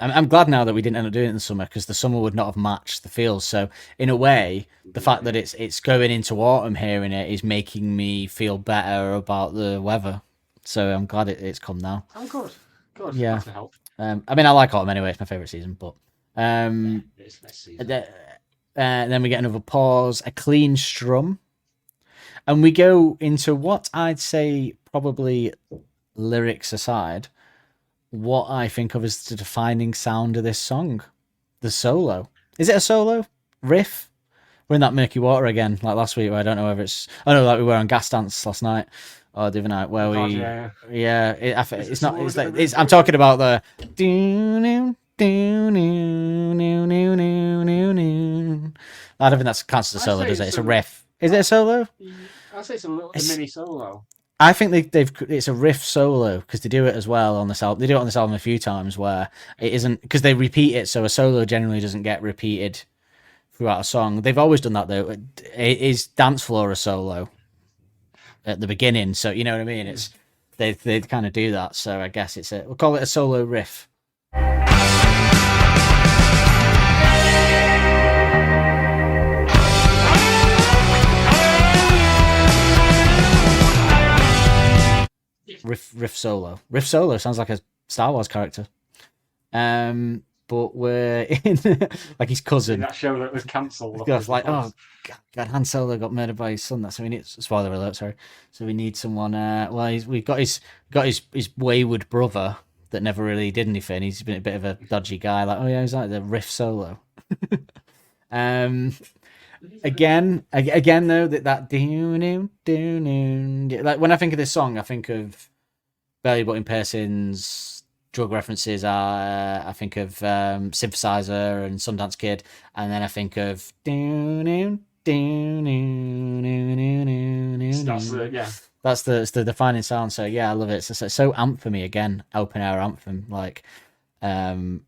I'm glad now that we didn't end up doing it in the summer, because the summer would not have matched the feels. So in a way, the fact that it's going into autumn here in it is making me feel better about the weather. So I'm glad it's come now. Oh, good. Good. Yeah. That's a help. I mean, I like autumn anyway. It's my favourite season. But It's this season. then we get another pause, a clean strum, and we go into what I'd say, probably lyrics aside, what I think of as the defining sound of this song, the solo. Is it a solo riff? We're in that murky water again, like last week, where I don't know whether it's. Oh no, like we were on Gas Dance last night, or the other night where God, we, yeah. it's not. It's like I'm talking about the. I don't think that's counts as a solo, does it? It's a riff. Is it a solo? I'd say it's a mini solo. I think it's a riff solo because they do it as well on this album. They do it on this album a few times where it isn't because they repeat it. So a solo generally doesn't get repeated throughout a song. They've always done that though. It is Dance Floor a solo at the beginning, so you know what I mean. It's they kind of do that. So I guess we'll call it a solo riff. Riff solo sounds like a Star Wars character. But we're in like his cousin. In that show that was cancelled. Like, oh God, Han Solo got murdered by his son. So we need spoiler alert. Sorry. So we need someone. We've got his wayward brother that never really did anything. He's been a bit of a dodgy guy. Like, oh yeah, he's like the riff solo. Again though that like when I think of this song, I think of belly button piercings, drug references. I think of Synthesizer and Sundance Kid, and then I think of that's the defining sound. So yeah, I love it. It's so anthem-y again, open air anthem. Like, I'm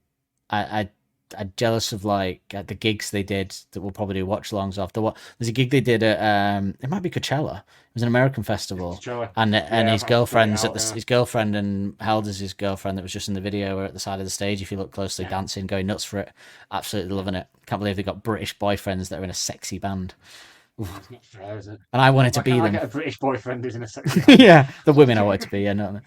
jealous of like the gigs they did that we'll probably do watch alongs of. There's a gig they did at it might be Coachella. It was an American festival, and his girlfriend's his girlfriend and Helder's girlfriend that was just in the video were at the side of the stage. If you look closely, dancing, going nuts for it, absolutely loving it. Can't believe they got British boyfriends that are in a sexy band. That's not fair, is it? And I wanted to be them. I get a British boyfriend who's in a sexy band. Yeah, the women I wanted to be. Yeah, no.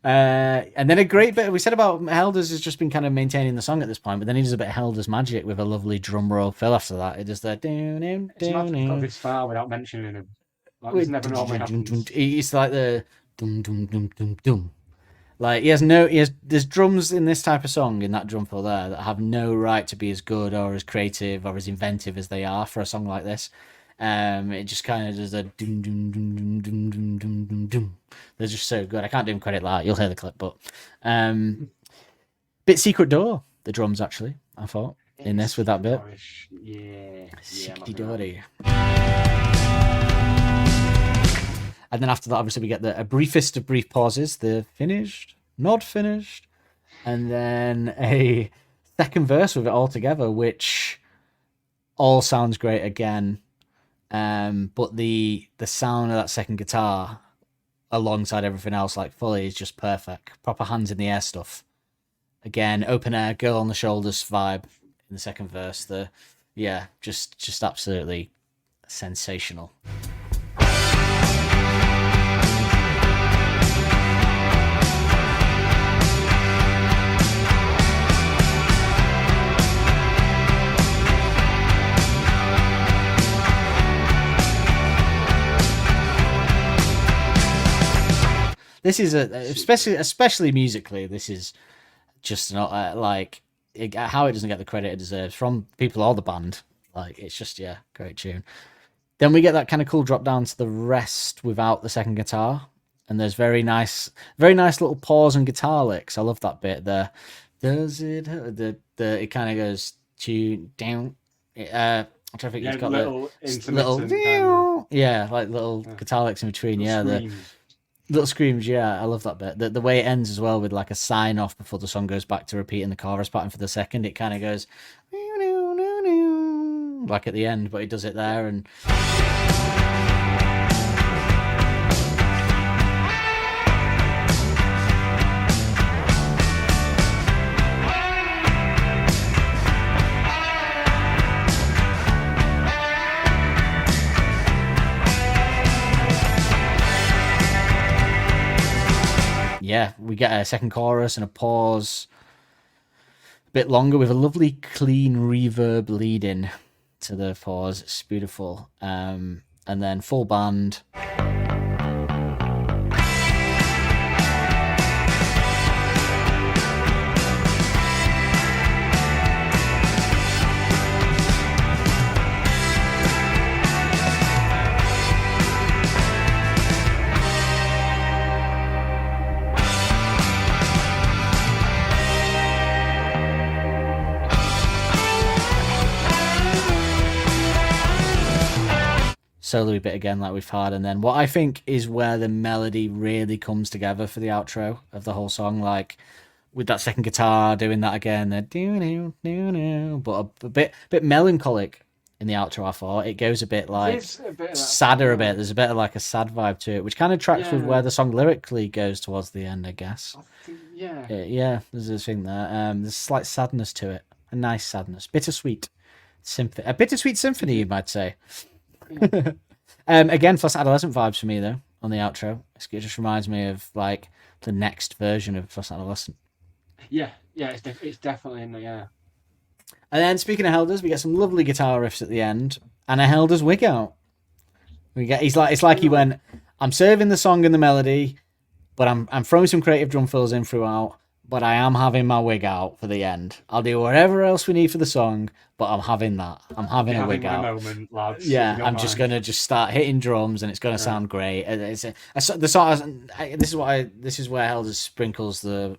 And then a great bit we said about Helders has just been kind of maintaining the song at this point, but then he does a bit of Helders magic with a lovely drum roll fill after that. It does the It's not got this far without mentioning him. Like, this never normally happens. It's like the dum dum dum dum dum. Like there's drums in this type of song in that drum fill there that have no right to be as good or as creative or as inventive as they are for a song like this. It just kind of does a dum dum dum dum dum dum dum dum dum. They're just so good. I can't do them credit like that. You'll hear the clip, but bit Secret Door. The drums actually, I thought in this with that bit. Yeah. Secret Dory. And then after that, obviously, we get a briefest of brief pauses, the finished, not finished, and then a second verse with it all together, which all sounds great again. But the sound of that second guitar alongside everything else, like fully, is just perfect. Proper hands in the air stuff. Again, open air, girl on the shoulders vibe in the second verse. Just absolutely sensational. This is especially musically. This is just not how it doesn't get the credit it deserves from people or the band. Like, it's just great tune. Then we get that kind of cool drop down to the rest without the second guitar, and there's very nice little pause and guitar licks. I love that bit there. Does it it kind of goes tune down. I'm trying to think. It's got little like little guitar licks in between. The little screams, I love that bit. The way it ends as well with like a sign off before the song goes back to repeating the chorus pattern for the second. It kind of goes like at the end, but it does it there and. Yeah, we get a second chorus and a pause, a bit longer with a lovely clean reverb lead in to the pause. It's beautiful. And then full band. solo bit again like we've had, and then what I think is where the melody really comes together for the outro of the whole song, like with that second guitar doing that again, but a bit melancholic in the outro. I thought it goes a bit like sadder a bit. There's a bit of like a sad vibe to it, which kind of tracks with where the song lyrically goes towards the end, I guess. Yeah, there's a thing there. There's a slight sadness to it, a nice sadness, bittersweet symphony, a bittersweet symphony, you might say. Again, Fluorescent Adolescent vibes for me though on the outro. It just reminds me of like the next version of Fluorescent Adolescent. Yeah, it's definitely in there. And then speaking of Helder's, we get some lovely guitar riffs at the end, and a Helder's wig out. It's like he went, I'm serving the song and the melody, but I'm throwing some creative drum fills in throughout, but I am having my wig out for the end. I'll do whatever else we need for the song, but I'm having that. I'm having a wig out. Moment, lads. Yeah, I'm just gonna start hitting drums, and it's gonna sound great. This is where Helder's sprinkles the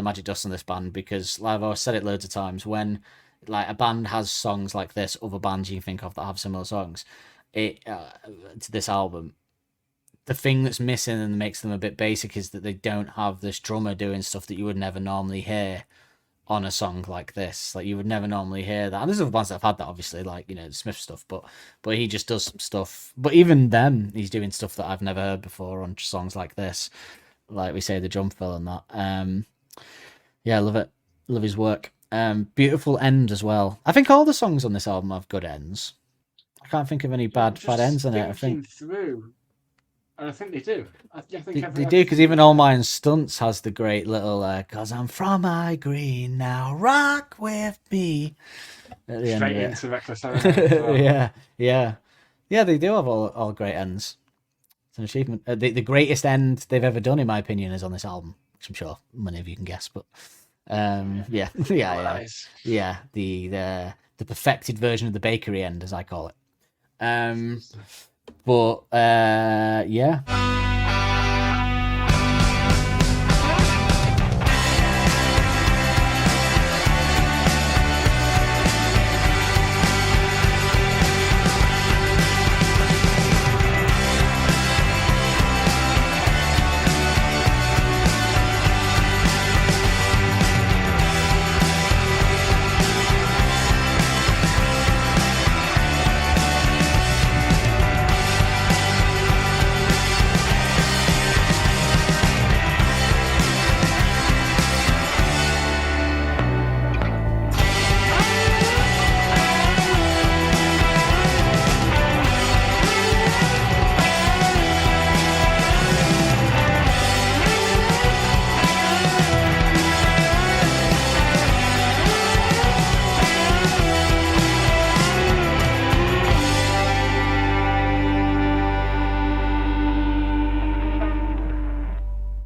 magic dust on this band, because like I've said it loads of times, when like a band has songs like this, other bands you can think of that have similar songs, to this album, the thing that's missing and makes them a bit basic is that they don't have this drummer doing stuff that you would never normally hear on a song like this. Like you would never normally hear that. And there's other bands that have had that, obviously, like, you know, the Smith stuff, but he just does some stuff. But even then, he's doing stuff that I've never heard before on songs like this. Like we say, the drum fill and that. Yeah, I love it. Love his work. Beautiful end as well. I think all the songs on this album have good ends. I can't think of any bad ends on it. I think through, and I think they do. They do, because even All Mine Stunts has the great little "'Cause I'm from my green, now rock with me" at the straight end into Reckless Heroin. Yeah. They do have all great ends. It's an achievement. The greatest end they've ever done, in my opinion, is on this album, which I'm sure many of you can guess. But yeah. The perfected version of the bakery end, as I call it. Yeah.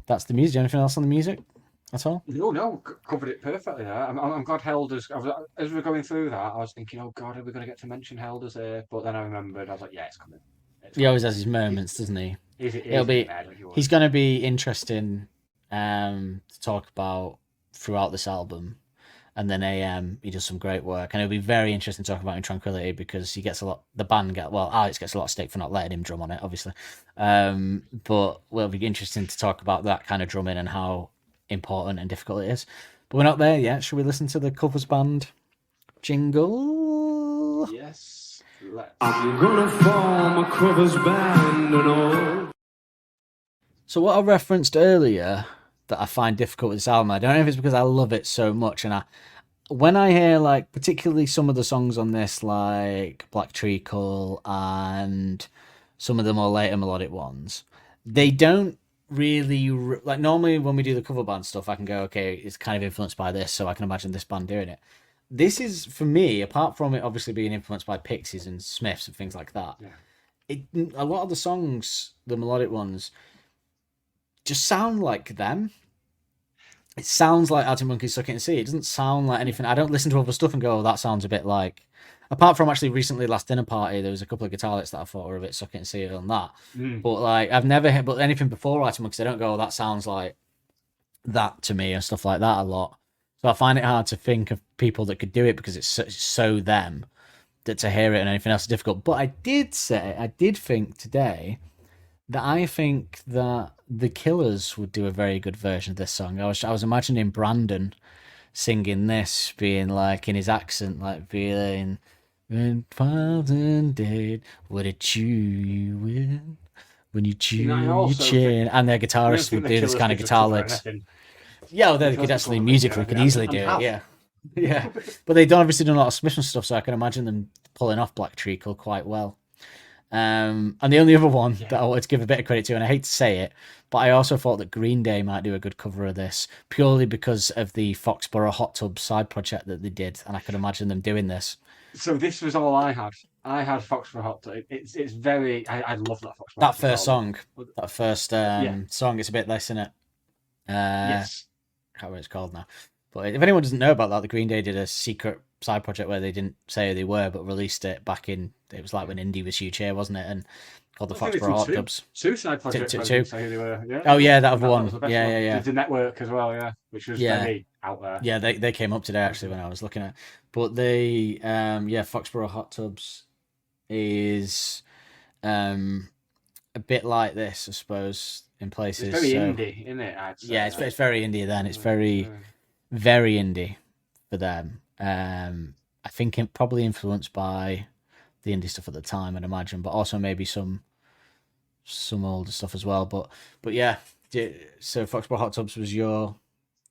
That's the music. Anything else on the music at all? No, covered it perfectly there. I'm glad Helder's. As we were going through that, I was thinking, oh God, are we going to get to mention Helder's here? But then I remembered, I was like, yeah, it's coming. He always has his moments, doesn't he? He's going to be interesting to talk about throughout this album. And then AM, he does some great work, and it'll be very interesting to talk about in Tranquility, because he gets a lot. The band Alex gets a lot of stick for not letting him drum on it, obviously. But it'll be interesting to talk about that kind of drumming and how important and difficult it is. But we're not there yet. Should we listen to the covers band jingle? Yes. I'm gonna form a covers band and all. So what I referenced earlier that I find difficult with this album, I don't know if it's because I love it so much, and when I hear, like, particularly some of the songs on this, like Black Treacle and some of the more later melodic ones, they don't really like, normally when we do the cover band stuff, I can go, okay, it's kind of influenced by this, so I can imagine this band doing it. This is, for me, apart from it obviously being influenced by Pixies and Smiths and things like that, a lot of the songs, the melodic ones, just sound like them. It sounds like Arctic Monkeys' Suck It and See. It doesn't sound like anything. I don't listen to other stuff and go, oh, that sounds a bit like... Apart from actually recently, Last Dinner Party, there was a couple of guitar licks that I thought were a bit Suck It and See on that. But like, I've never heard... But anything before Arctic Monkeys, I don't go, oh, that sounds like that to me and stuff like that a lot. So I find it hard to think of people that could do it, because it's so them. to hear it and anything else is difficult. But I did think today that I think that the Killers would do a very good version of this song. I was imagining Brandon singing this, being like in his accent, like feeling when father dead, would it chew you in? When you chew your chin, and their guitarist would do this kind of guitar licks. Yeah, well, they could actually musically could easily do it. Yeah, yeah. But they don't obviously do a lot of Smithson stuff, so I can imagine them pulling off Black Treacle quite well. And the only other one that I wanted to give a bit of credit to, and I hate to say it, but I also thought that Green Day might do a good cover of this purely because of the Foxborough Hot Tub side project that they did, and I could imagine them doing this. So this was all I had. I had Foxborough Hot Tub. It's very. I love that Foxborough. That first song, song, it's a bit less in it. Yes. I can't remember what it's called now. But if anyone doesn't know about that, the Green Day did a secret side project where they didn't say who they were, but released it back in. It was like when indie was huge here, wasn't it? And called the Foxborough Hot Tubs. Two side projects. Two. Didn't say who they were. Yeah. Oh yeah, that other one. Yeah. The network as well. Yeah, which was very out there. Yeah, they came up today actually when I was looking at. But they, Foxborough Hot Tubs is a bit like this, I suppose, in places. It's very indie, isn't it? Yeah, it's very indie. Then it's very indie for them. I think it probably influenced by the indie stuff at the time, I'd imagine, but also maybe some older stuff as well. But yeah, so Foxborough Hot Tubs was your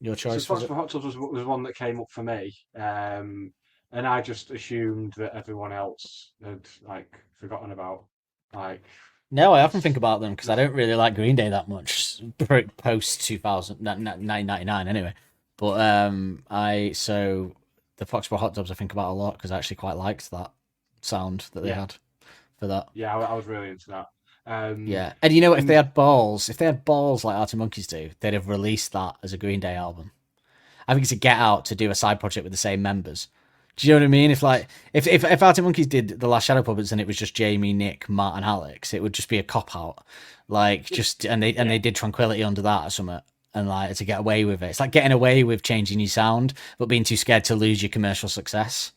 choice. So Foxborough Hot Tubs was one that came up for me, and I just assumed that everyone else had forgotten about. No, I often think about them because I don't really like Green Day that much post 1999 anyway. But the Foxborough Hot Tubs I think about a lot because I actually quite liked that sound that they had for that. Yeah, I was really into that. Yeah, and you know what? If they had balls like Arctic Monkeys do, they'd have released that as a Green Day album. I think it's a Get Out to do a side project with the same members. Do you know what I mean? If Arctic Monkeys did The Last Shadow Puppets and it was just Jamie, Nick, Matt, and Alex, it would just be a cop out. They did Tranquility under that or something, and to get away with it. It's like getting away with changing your sound, but being too scared to lose your commercial success.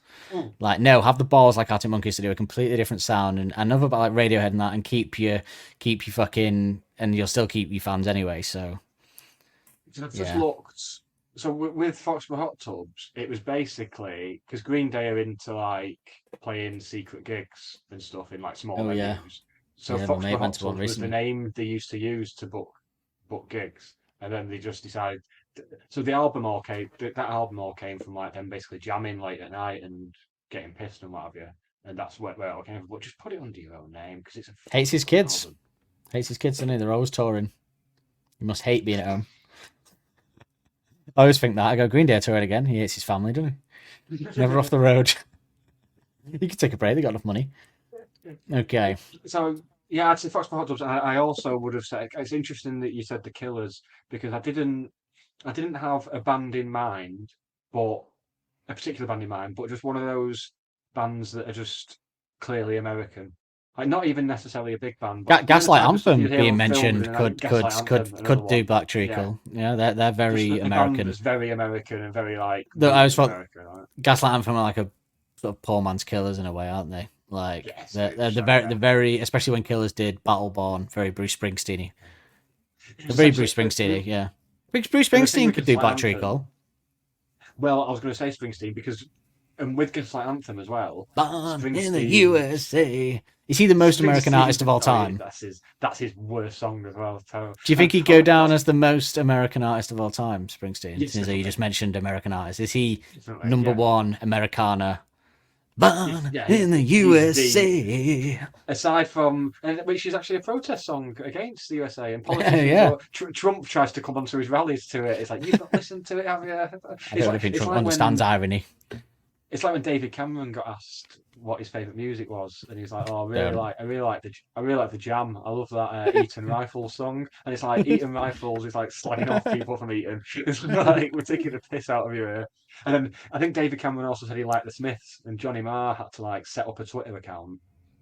No, have the balls like Arctic Monkeys to do a completely different sound, and another about like Radiohead and that, and keep your fucking, and you'll still keep your fans anyway. So I've just looked. So with Foxborough Hot Tubs, it was basically because Green Day are into playing secret gigs and stuff in small venues. So Foxborough Hot Tubs was the name they used to use to book gigs, and then they just decided. So that album all came from them basically jamming late at night and getting pissed and what have you, and that's where it all came from. But just put it under your own name because it's hates his kids. Album. Hates his kids, doesn't he? They're always touring. He must hate being at home. I always think that. I go, Green Day touring again. He hates his family, doesn't he? Never off the road. He could take a break. They got enough money. Okay. So yeah, I'd say Foxborough Hot Tubs. I also would have said it's interesting that you said the Killers because I didn't have a band in mind, but a particular band in mind, but just one of those bands that are just clearly American. Not even necessarily a big band. But Gaslight Anthem being mentioned could do Black Treacle. Yeah, they're very American. It's very American and very I was thought Gaslight Anthem are like a sort of poor man's Killers in a way, aren't they? They're very, especially when Killers did Battleborn, very Bruce Springsteen-y. They're very Bruce Springsteen-y, yeah. Bruce Springsteen could do Black Treacle. Well, I was going to say Springsteen because, and with Gaslight Anthem as well. Born in the USA. Is he the most American artist of all time? That's his worst song as well. So, do you think he'd go down as the most American artist of all time, Springsteen? Yes, since you just mentioned American artist, is he number one Americana? Born in the USA. Aside from, which is actually a protest song against the USA and politics. Trump tries to come onto his rallies to it. It's like, you've not listened to it, have you? I don't think Trump understands irony. It's like when David Cameron got asked what his favourite music was, and he's like, "Oh, I really like the Jam. I love that Eaton Rifles song." And it's like Eaton Rifles is like slagging off people from Eaton. It's like we're taking the piss out of you here. And then I think David Cameron also said he liked the Smiths, and Johnny Marr had to set up a Twitter account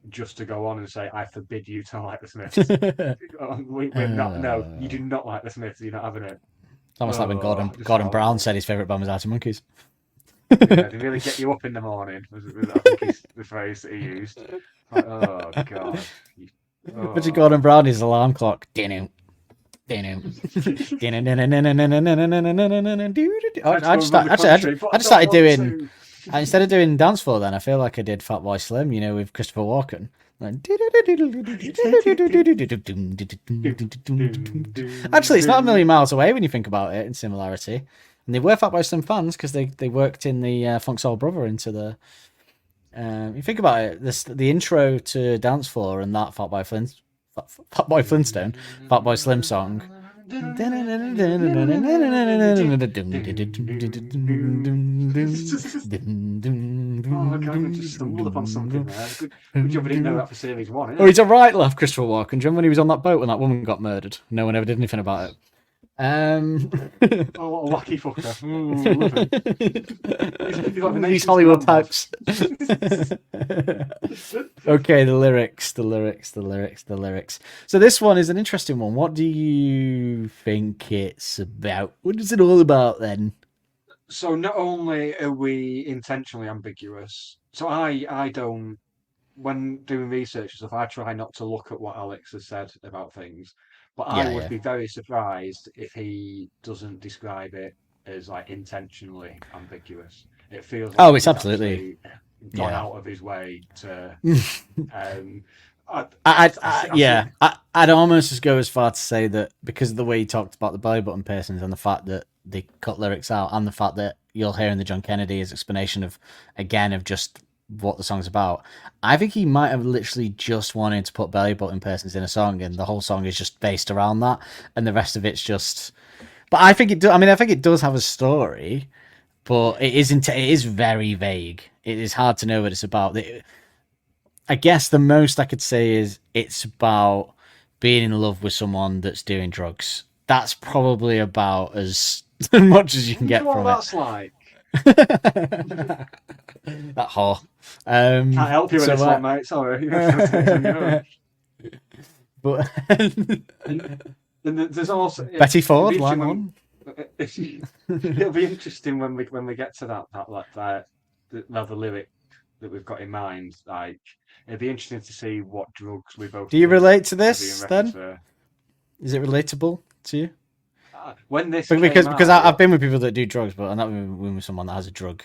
just to go on and say, "I forbid you to like the Smiths." We're not. No, you do not like the Smiths. You're not having it. It's almost like when Gordon Brown said his favourite band was Arctic Monkeys. Yeah, they really get you up in the morning. I think is the phrase that he used. Like, oh God. Imagine Oh. Gordon Brownie's alarm clock. Dino. I just started doing. Instead of doing dance floor, then I feel like I did Fatboy Slim, with Christopher Walken. Actually, it's not a million miles away when you think about it in similarity. And they were Fatboy Slim fans because they worked in the Funk Soul Brother into the. You think about it, the intro to Dance Floor and that Fatboy Flintstone, Fatboy Slim song. Oh, God, I just stumbled upon something there. Good job I didn't know that for series 1. Oh, he's a right laugh, Christopher Walken. Do you remember when he was on that boat when that woman got murdered? No one ever did anything about it. Oh, what a lucky fucker. These Hollywood types. Okay, the lyrics. So this one is an interesting one. What do you think it's about? What is it all about then? So not only are we intentionally ambiguous, so I don't, when doing research and stuff, I try not to look at what Alex has said about things. But I would be very surprised if he doesn't describe it as like intentionally ambiguous. It feels like it's absolutely gone out of his way to. I'd almost just go as far to say that because of the way he talked about the belly button piercings and the fact that they cut lyrics out, and the fact that you'll hear in the John Kennedy his explanation of just what the song's about. I think he might have literally just wanted to put belly button piercings in a song, and the whole song is just based around that, and the rest of it's just. But I think it. I think it does have a story, but it isn't. It is very vague. It is hard to know what it's about. I guess the most I could say is it's about being in love with someone that's doing drugs. That's probably about as much as you can get from that's like. That whore. Can't help you with this one, mate. Sorry. But there's also Betty Ford, line one. It'll be interesting when we get to the lyric that we've got in mind. Like, it'd be interesting to see what drugs we both. Do you relate to this then? Is it relatable to you? When this because I've been with people that do drugs, but I'm not with someone that has a drug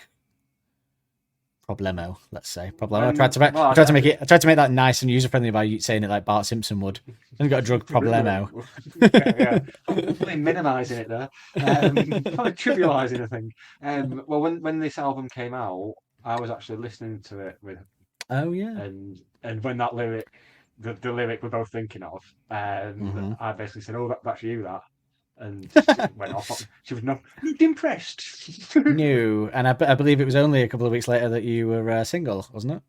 problemo. Let's say problemo. I tried to make that nice and user friendly by saying it like Bart Simpson would. I've got a drug problemo. Yeah. I'm minimising it there. Kind of trivialising the thing. Well, when this album came out, I was actually listening to it with. Oh yeah. And when that lyric, the lyric we're both thinking of, I basically said, "Oh, that's you, that." And she went off. She was not impressed. No, and I believe it was only a couple of weeks later that you were single, wasn't it?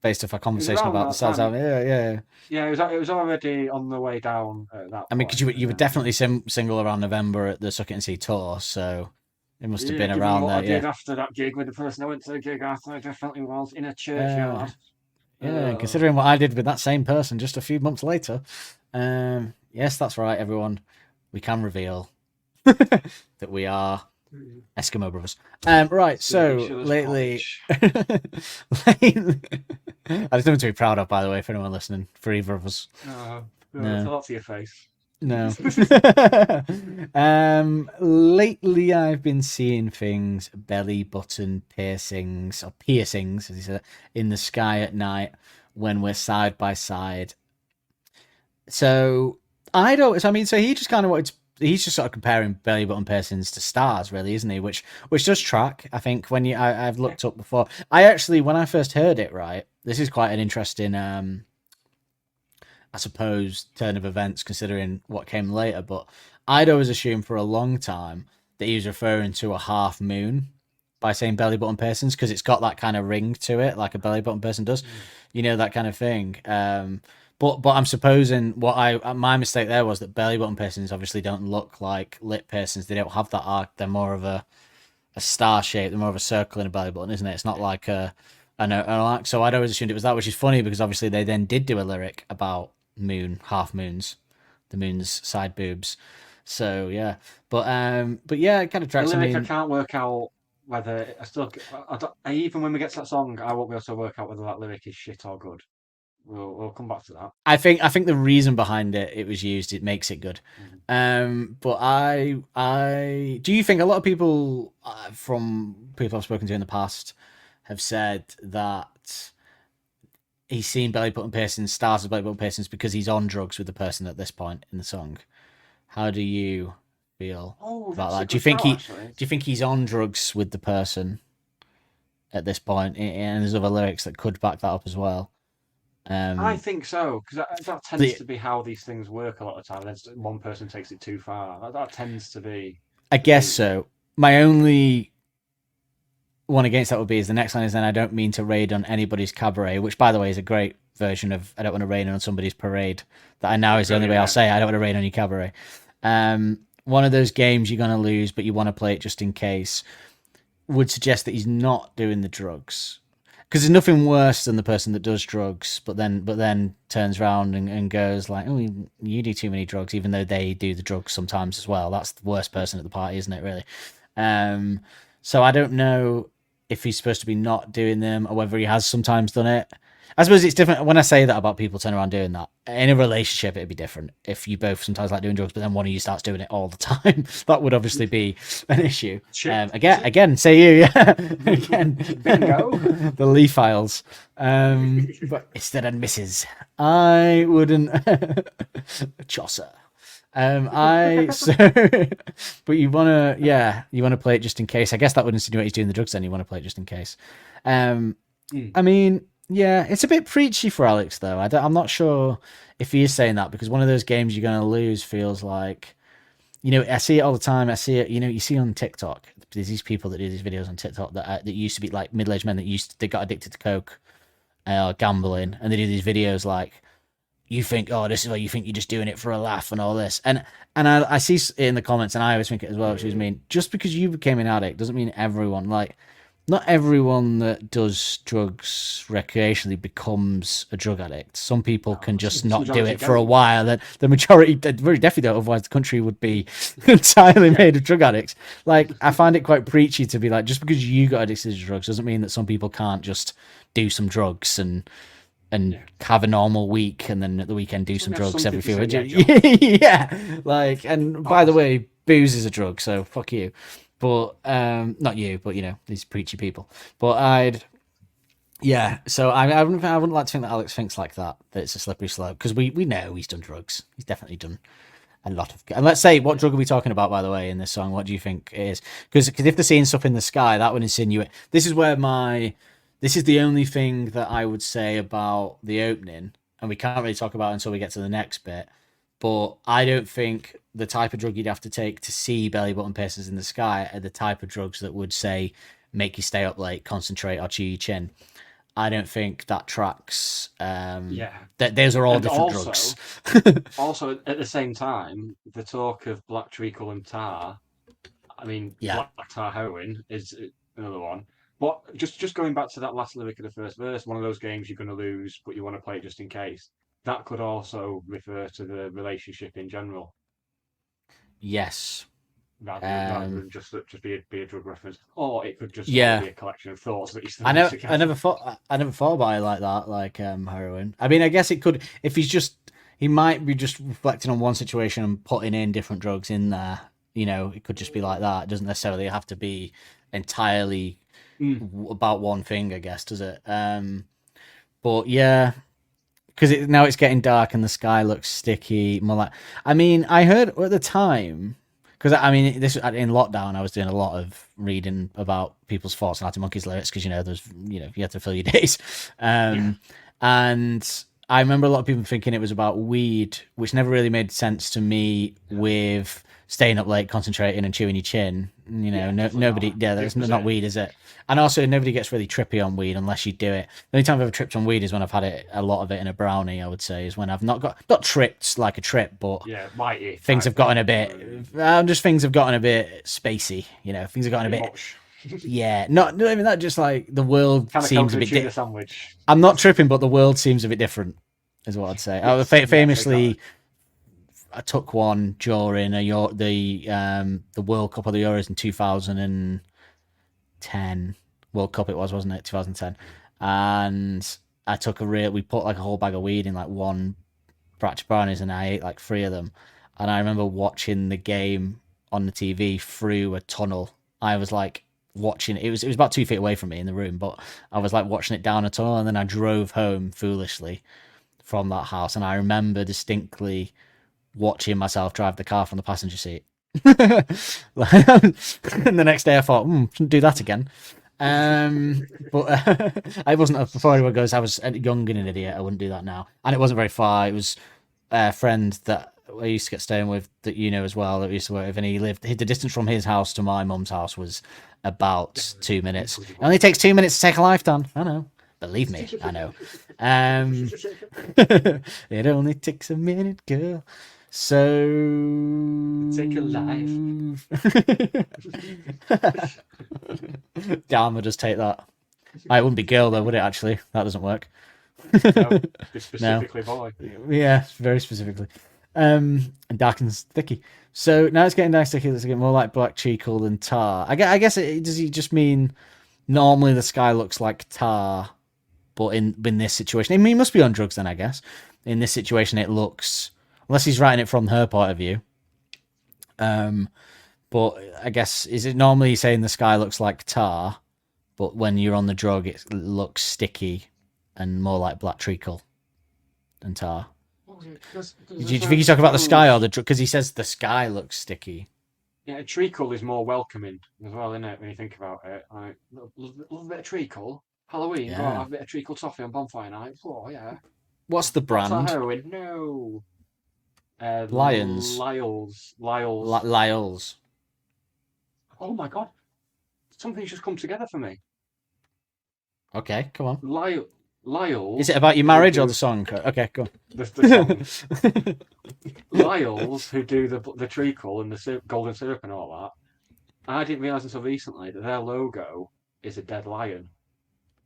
Based off our conversation about the Stars album. Yeah. It was already on the way down at that. I mean, because you were definitely single around November at the Suck It and See tour, so it must have been around there. I did after that gig with the person I went to the gig after, I definitely was in a churchyard. Considering what I did with that same person just a few months later. Yes, that's right, everyone. We can reveal that we are Eskimo brothers. Right, so lately, I just don't to be proud of, by the way, for anyone listening, for either of us. No. It's a lot to your face. No. Lately, I've been seeing things, belly button piercings, or piercings, as he said, in the sky at night when we're side by side. So so he just kind of wanted to, he's just sort of comparing belly button piercings to stars, really, isn't he? Which does track. I think when I've looked up before. When I first heard it, right, this is quite an interesting, I suppose, turn of events considering what came later. But I'd always assumed for a long time that he was referring to a half moon by saying belly button piercings, because it's got that kind of ring to it, like a belly button piercing does. That kind of thing. But I'm supposing my mistake there was that belly button piercings obviously don't look like lip piercings. They don't have that arc. They're more of a star shape. They're more of a circle in a belly button, isn't it? It's not like an arc. So I'd always assumed it was that, which is funny because obviously they then did do a lyric about half moons, the moon's side boobs. So yeah, but yeah, it kind of tracks. The lyric I can't work out whether even when we get to that song, I won't be able to work out whether that lyric is shit or good. We'll come back to that. I think the reason behind it was used, it makes it good. But I do you think a lot of people from people I've spoken to in the past have said that he's seen belly button piercings, stars of belly button piercings because he's on drugs with the person at this point in the song? How do you feel about that? Do you think he's on drugs with the person at this point? And there's other lyrics that could back that up as well. I think so, because that tends to be how these things work a lot of the time. One person takes it too far. That tends to be. I guess so. My only one against that would be is the next line is then I don't mean to raid on anybody's cabaret, which by the way is a great version of I don't want to raid on somebody's parade. That I now is the only way I'll say I don't want to raid on your cabaret. One of those games you're going to lose, but you want to play it just in case, would suggest that he's not doing the drugs. Because there's nothing worse than the person that does drugs, but then turns around and goes like, "Oh, you do too many drugs," even though they do the drugs sometimes as well. That's the worst person at the party, isn't it? Really. So I don't know if he's supposed to be not doing them or whether he has sometimes done it. I suppose it's different when I say that about people turning around doing that. In a relationship, it'd be different. If you both sometimes like doing drugs, but then one of you starts doing it all the time, that would obviously be an issue. Again, say you, yeah. Again, bingo. The Lee files. But instead of Mrs. I wouldn't. Chaucer. But you want to play it just in case. I guess that would insinuate he's doing the drugs. Then you want to play it just in case. I mean. Yeah, it's a bit preachy for Alex, though. I'm not sure if he is saying that, because one of those games you're going to lose feels like, I see it all the time. I see it, you see on TikTok. There's these people that do these videos on TikTok that used to be like middle-aged men they got addicted to coke or gambling, and they do these videos like, you think, oh, this is why you think you're just doing it for a laugh and all this. And I see it in the comments, and I always think it as well, which is mean, just because you became an addict doesn't mean everyone, like, not everyone that does drugs recreationally becomes a drug addict. Some people can just not do it for a while. Then the majority, very definitely don't. Otherwise, the country would be entirely made of drug addicts. Like, I find it quite preachy to be like, just because you got addicted to drugs doesn't mean that some people can't just do some drugs and have a normal week and then at the weekend do some drugs every few weeks. Yeah, like, and by the way, booze is a drug, so fuck you. But not you, but these preachy people. But so I wouldn't like to think that Alex thinks like that it's a slippery slope, because we know he's done drugs. He's definitely done a lot of. And let's say, what drug are we talking about, by the way, in this song? What do you think it is? Because if they're seeing stuff in the sky, that would insinuate. This is the only thing that I would say about the opening, and we can't really talk about it until we get to the next bit. But I don't think the type of drug you'd have to take to see belly button piercings in the sky are the type of drugs that would, say, make you stay up late, concentrate, or chew your chin. I don't think that tracks. Those are all different drugs. Also, at the same time, the talk of black treacle and tar, I mean, black tar heroin is another one. But just going back to that last lyric of the first verse, one of those games you're going to lose, but you want to play it just in case. That could also refer to the relationship in general. Yes. Rather than just be a drug reference, or it could just be a collection of thoughts that he's. I never thought about it like that, like heroin. I mean, I guess it could, if he might be just reflecting on one situation and putting in different drugs in there. It could just be like that. It doesn't necessarily have to be entirely about one thing, I guess, does it? But yeah. Because now it's getting dark and the sky looks sticky. More like, I mean, I heard at the time, because I mean, this in lockdown, I was doing a lot of reading about people's thoughts on Arctic Monkeys lyrics, because there's you had to fill your days, and I remember a lot of people thinking it was about weed, which never really made sense to me with staying up late, concentrating, and chewing your chin. Nobody, that's not weed, is it? And also, nobody gets really trippy on weed unless you do it. The only time I've ever tripped on weed is when I've had a lot of it in a brownie, I would say, is when I've not tripped like a trip, but things have gotten a bit, things have gotten a bit spacey, things have gotten a bit, not even that, just like the world seems a bit different. I'm not tripping, but the world seems a bit different, is what I'd say. Famously, I took one during the World Cup of the Euros in 2000 and 2010 World Cup. It was, wasn't it? 2010, and I took we put like a whole bag of weed in like one batch of brownies, and I ate like 3 of them. And I remember watching the game on the TV through a tunnel. I was like watching it was about 2 feet away from me in the room, but I was like watching it down a tunnel, and then I drove home foolishly from that house, and I remember distinctly watching myself drive the car from the passenger seat. And the next day I thought, shouldn't do that again. But I wasn't, before anyone goes, I was young and an idiot, I wouldn't do that now. And it wasn't very far. It was a friend that I used to get staying with, that you know as well, that we used to work with, and the distance from his house to my mum's house was about 2 minutes. It only takes 2 minutes to take a lifetime. I know. Believe me, I know. It only takes a minute, girl. So Take a life. Damn, I'll just take that. It wouldn't be girl though, would it? Actually, that doesn't work. No, specifically boy. Yeah, very specifically. And dark and sticky. So now it's getting dark and sticky. It's getting more like black treacle than tar. I guess does he just mean normally the sky looks like tar, but in this situation, I mean, he must be on drugs then. I guess in this situation, it looks, unless he's writing it from her point of view. But I guess, is it normally saying the sky looks like tar, but when you're on the drug, it looks sticky and more like black treacle than tar? Do you think he's talking about the sky or the drug? Because he says the sky looks sticky. Yeah, treacle is more welcoming as well, isn't it? When you think about it, like a little bit of treacle. Halloween, go have a bit of treacle toffee on bonfire night. Oh yeah. What's the brand? What's that heroin? No. Lions. Lyle's. Lyle's. Oh my god. Something's just come together for me. Okay, come on. Lyle's. Is it about your marriage or the song? Okay, go on. The song. Lyle's, who do the treacle and the golden syrup and all that. I didn't realise until recently that their logo is a dead lion.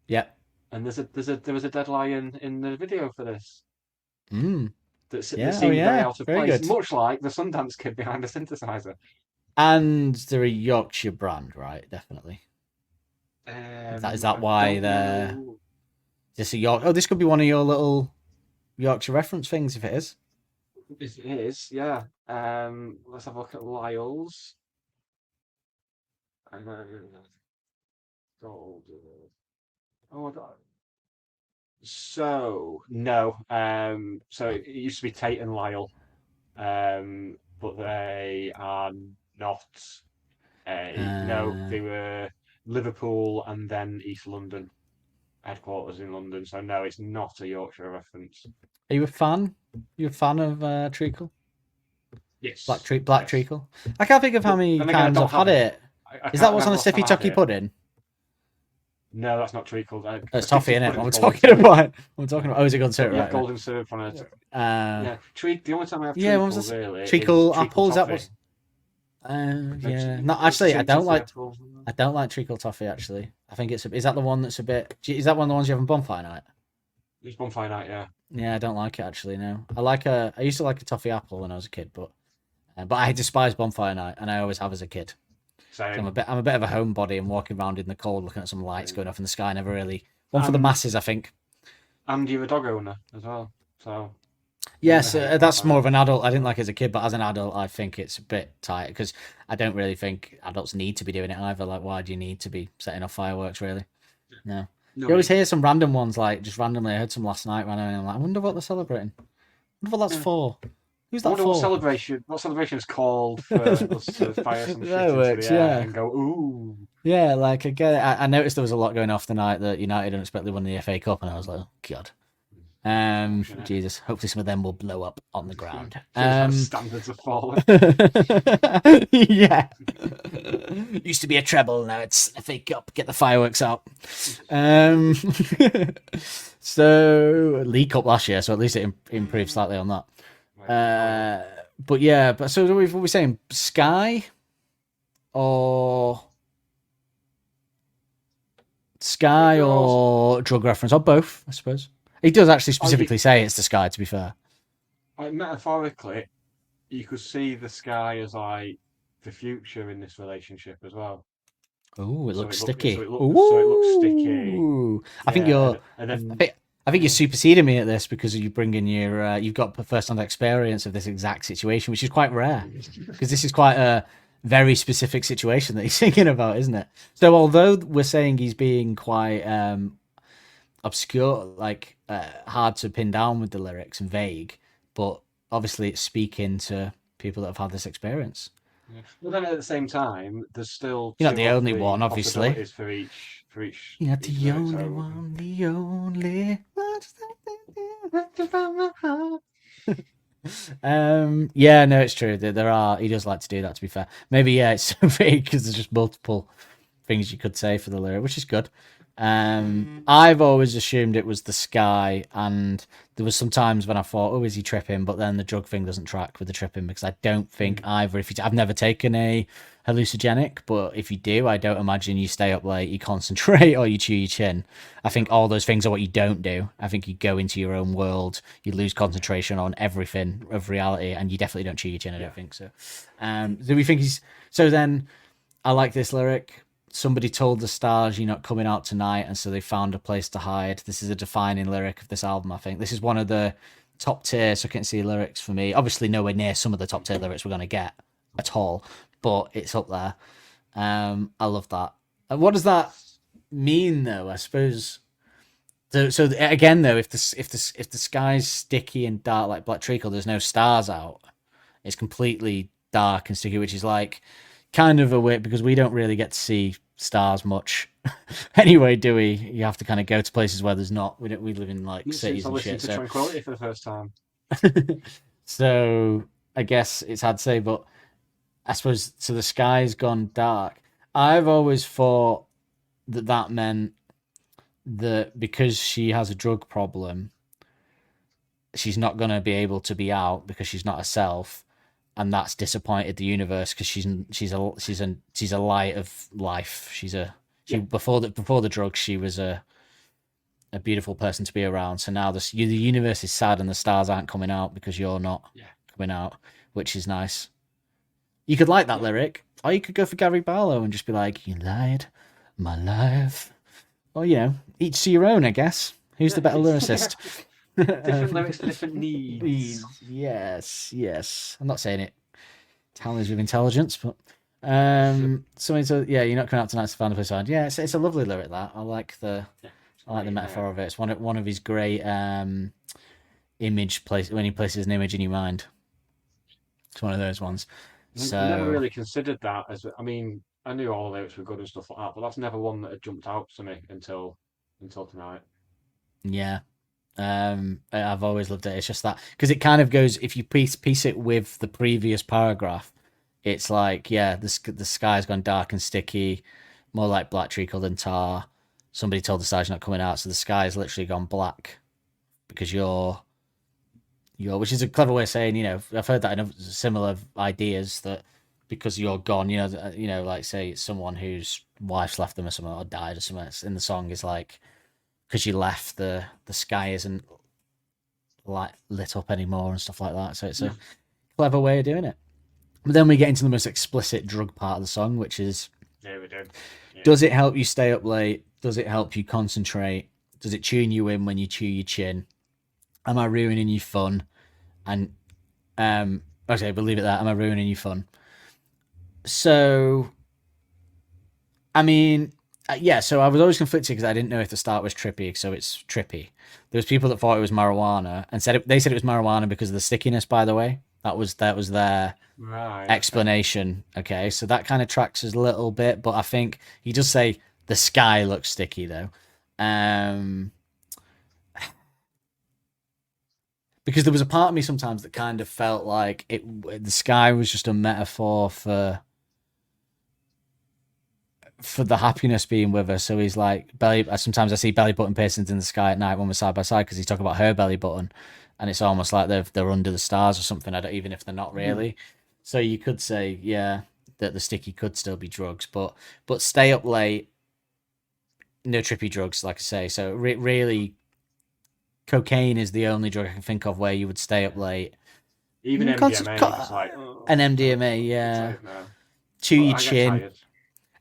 Yep. And there was a dead lion in the video for this. That Yeah, seemed very out of place, good. much like the Sundance Kid behind the synthesizer. And they're a Yorkshire brand, right? Definitely. Is that why they're this a York? Oh, this could be one of your little Yorkshire reference things, if it is. It is, yeah. Let's have a look at Lyle's. So no. So it used to be Tate and Lyle. But they are not. No, they were Liverpool and then East London, headquarters in London. So no, it's not a Yorkshire reference. Are you a fan? You a fan of Treacle? Yes. Black Treacle. I can't think of how many times I've had it. Is that what's on the Stiffy Tucky pudding? No, that's not treacle. It's toffee, innit? What I'm talking about. Oh, is it golden syrup? Yeah, right, golden syrup on it. Yeah. The only time I have Yeah, what was treacle, this? really, Treacle is apples. That toffee. was. Yeah. No, actually, I don't like. Apples. I don't like treacle toffee. Actually, I think it's. Is that the one that's a bit? Is that one of the ones you have on bonfire night? It's bonfire night, yeah. Yeah, I don't like it actually. No, I used to like a toffee apple when I was a kid, but I despise bonfire night, and I always have as a kid. So I'm a bit of a homebody and walking around in the cold, looking at some lights going off in the sky. Never really one for the masses, I think. And you're a dog owner as well, so. Yes, that's more of an adult. I didn't like it as a kid, but as an adult, I think it's a bit tight because I don't really think adults need to be doing it either. Like, why do you need to be setting off fireworks? Really? No. You always hear some random ones, like just randomly. I heard some last night randomly. I'm like, I wonder what they're celebrating. I wonder what that's for. Who's that for? What celebration is called for us to fire some shit into the air and go, ooh. Yeah, like again, I noticed there was a lot going off tonight that United unexpectedly won the FA Cup, and I was like, oh, God. Jesus, hopefully some of them will blow up on the ground. Standards have fallen. Yeah. Used to be a treble, now it's FA Cup. Get the fireworks out. So League Cup last year, so at least it improved slightly on that. But yeah, so what are we saying? Sky or drug reference, or both, I suppose. He does actually specifically say it's the sky, to be fair. Metaphorically, you could see the sky as like the future in this relationship as well. Oh, it So looks it look- sticky. so it looks sticky. Ooh. I think Yeah, you're. and then I think you're superseding me at this because you bring in your. You've got first-hand experience of this exact situation, which is quite rare because this is quite a very specific situation that he's thinking about, isn't it? So, although we're saying he's being quite obscure, like hard to pin down with the lyrics and vague, but obviously it's speaking to people that have had this experience. But then at the same time, there's still You're not two the or only three one, obviously. possibilities for each. You're not each the lyric, only so- one, the only. Yeah, no, it's true. There are. He does like to do that. To be fair, maybe yeah, it's so vague because there's just multiple things you could say for the lyric, which is good. I've always assumed it was the sky, and there was some times when I thought, oh, is he tripping? But then the drug thing doesn't track with the tripping because I don't think either. I've never taken a hallucinogenic, but if you do, I don't imagine you stay up late, you concentrate, or you chew your chin. I think all those things are what you don't do. I think you go into your own world, you lose concentration on everything of reality, and you definitely don't chew your chin. I don't think so. Do we think he's so? Then I like this lyric. Somebody told the stars you're not coming out tonight, and so they found a place to hide. This is a defining lyric of this album, I think. This is one of the top tier So Can See lyrics for me. Obviously, nowhere near some of the top tier lyrics we're going to get at all, but it's up there. I love that. And what does that mean, though? I suppose. So again, though, if the sky's sticky and dark like Black Treacle, there's no stars out. It's completely dark and sticky, which is like kind of a weird because we don't really get to see stars much anyway, do we? You have to kind of go to places where there's not. We live in like cities and shit. To So Tranquility for the first time. so I guess it's hard to say, but I suppose so. The sky's gone dark. I've always thought that meant that because she has a drug problem, she's not going to be able to be out because she's not herself, and that's disappointed the universe because she's a light of life. Before the drugs, she was a beautiful person to be around. So now the universe is sad and the stars aren't coming out because you're not coming out, which is nice. You could like that lyric, or you could go for Gary Barlow and just be like, "You lied, my life." Or each to your own, I guess. Who's the better lyricist? Different lyrics for different needs. Yes. I'm not saying it tallies with intelligence, but you're not coming out tonight to find a place to hide. Yeah, it's a lovely lyric. That I like the metaphor of it. It's one of his great image place when he places an image in your mind. It's one of those ones. So I never really considered that as. I mean, I knew all the lyrics were good and stuff like that, but that's never one that had jumped out to me until tonight. yeah. I've always loved it. It's just that because it kind of goes if you piece it with the previous paragraph, it's like the sky's gone dark and sticky, more like Black Treacle than tar. Somebody told the stars you're not coming out, so the sky's literally gone black because you're, which is a clever way of saying I've heard that in similar ideas that because you're gone, like say it's someone whose wife's left them or something or died or something. In the song is like. Because you left, the sky isn't lit up anymore and stuff like that. So it's a clever way of doing it. But then we get into the most explicit drug part of the song, which is we do. Yeah. Does it help you stay up late? Does it help you concentrate? Does it tune you in when you chew your chin? Am I ruining your fun? And okay, we'll leave it there. Am I ruining your fun? So, I mean. So I was always conflicted because I didn't know if the start was trippy, so it's trippy. There was people that thought it was marijuana and they said it was marijuana because of the stickiness. By the way, that was their explanation. Okay, so that kind of tracks us a little bit, but I think he does say the sky looks sticky though, because there was a part of me sometimes that kind of felt like the sky was just a metaphor for the happiness being with her. So he's like sometimes I see belly button piercings in the sky at night when we're side by side because he's talking about her belly button and it's almost like they're under the stars or something. Even if they're not really. So you could say that the sticky could still be drugs, but stay up late, no trippy drugs, like I say. So really cocaine is the only drug I can think of where you would stay up late. Even MDMA is like an MDMA, chew your chin.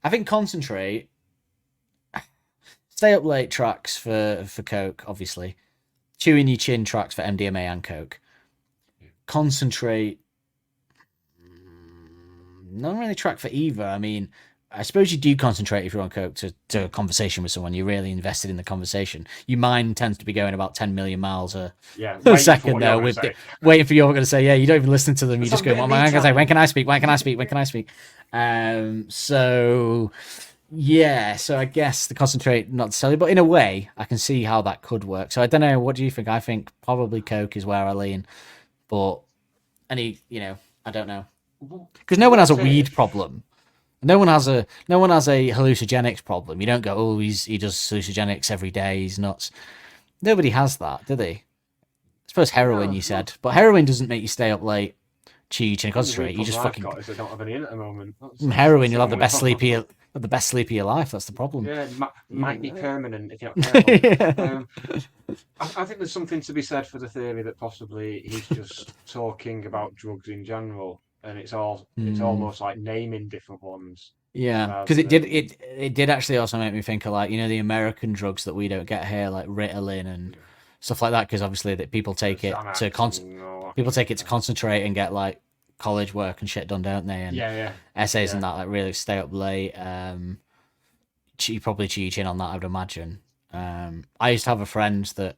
I think concentrate. Stay up late tracks for coke, obviously. Chewing your chin tracks for MDMA and coke. Concentrate. Not really track for either. I mean, I suppose you do concentrate if you're on coke to a conversation with someone. You're really invested in the conversation. Your mind tends to be going about 10 million miles a second though, with waiting for you're going to say. Yeah, you don't even listen to them. You just go, "What am I going to say? When can I speak? When can I speak? When can I speak?" So yeah, so I guess the concentrate not necessarily, but in a way, I can see how that could work. So I don't know. What do you think? I think probably coke is where I lean, but I don't know, because no one has a weed problem. No one has a hallucinogenics problem. You don't go, "Oh, he does hallucinogenics every day. He's nuts." Nobody has that, do they? I suppose heroin, you said, but heroin doesn't make you stay up late, cheat and concentrate. You just fucking I don't have any in at the moment. Heroin. You'll have the best sleep of your life. That's the problem. Yeah, it might be permanent if you're not careful. I think there's something to be said for the theory that possibly he's just talking about drugs in general. And it's almost like naming different ones. Yeah, because it did actually also make me think of, like, the American drugs that we don't get here, like Ritalin and stuff like that. Because obviously that people take it to concentrate and get like college work and shit done, don't they? And essays and that, like, really stay up late. You probably cheat in on that, I would imagine. I used to have a friend that,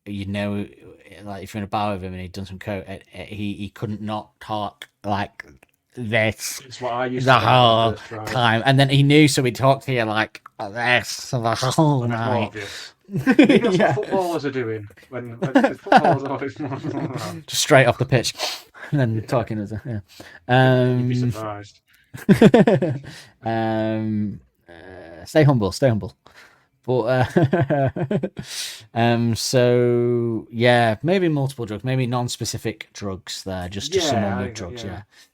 like, if you're in a bar with him and he'd done some coke, he couldn't not talk like this it's what I used the to whole time, and then he knew, so he'd talk to you like this the whole night. That's what footballers are doing when footballers are always just straight off the pitch and then talking as a You'd be surprised. Stay humble. But so yeah, maybe multiple drugs, maybe non-specific drugs there, just someone with drugs,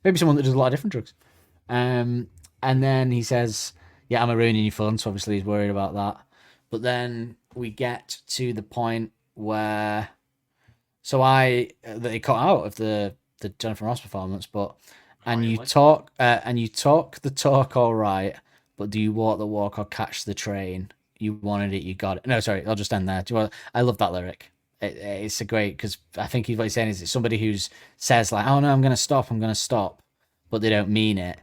maybe someone that does a lot of different drugs. And then he says, "Yeah, I'm ruining your fun," so obviously he's worried about that. But then we get to the point where, that he cut out of the Jennifer Ross performance, you talk the talk all right, but do you walk the walk or catch the train? You wanted it, you got it. No, sorry, I'll just end there. I love that lyric. It's a great, because I think what he's saying is it's somebody who says like, "Oh no, I'm gonna stop," but they don't mean it.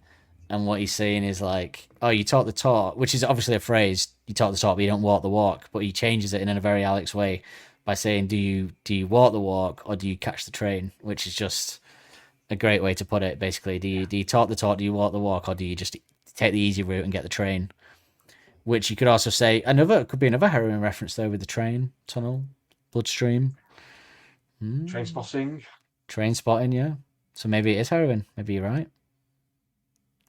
And what he's saying is like, "Oh, you talk the talk," which is obviously a phrase. You talk the talk, but you don't walk the walk. But he changes it in a very Alex way by saying, "Do you walk the walk or do you catch the train?" Which is just a great way to put it. Basically, do you talk the talk, do you walk the walk, or do you just take the easy route and get the train? Which you could also say could be another heroin reference though, with the train tunnel, bloodstream, train spotting, yeah. So maybe it is heroin. Maybe you're right.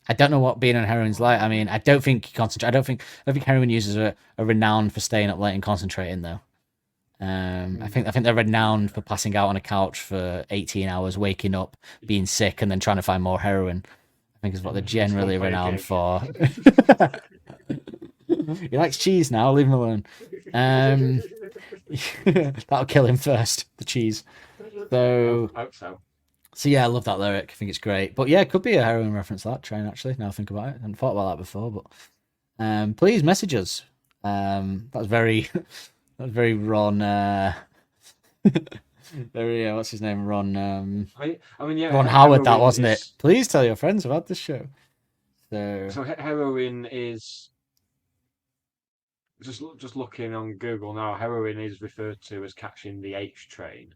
I don't know what being on heroin's like. I mean, I don't think heroin users are renowned for staying up late and concentrating though. I think they're renowned for passing out on a couch for 18 hours, waking up, being sick, and then trying to find more heroin. I think is what they're generally renowned for. He likes cheese now, leave him alone. That'll kill him first, the cheese. So I hope so. So yeah, I love that lyric. I think it's great. But yeah, it could be a heroin reference, that train, actually, now I think about it. I hadn't thought about that before, but please message us. That's very Ron very what's his name? Ron Ron Howard, that wasn't it? Please tell your friends about this show. So heroin is just looking on Google now. Heroin is referred to as catching the H train.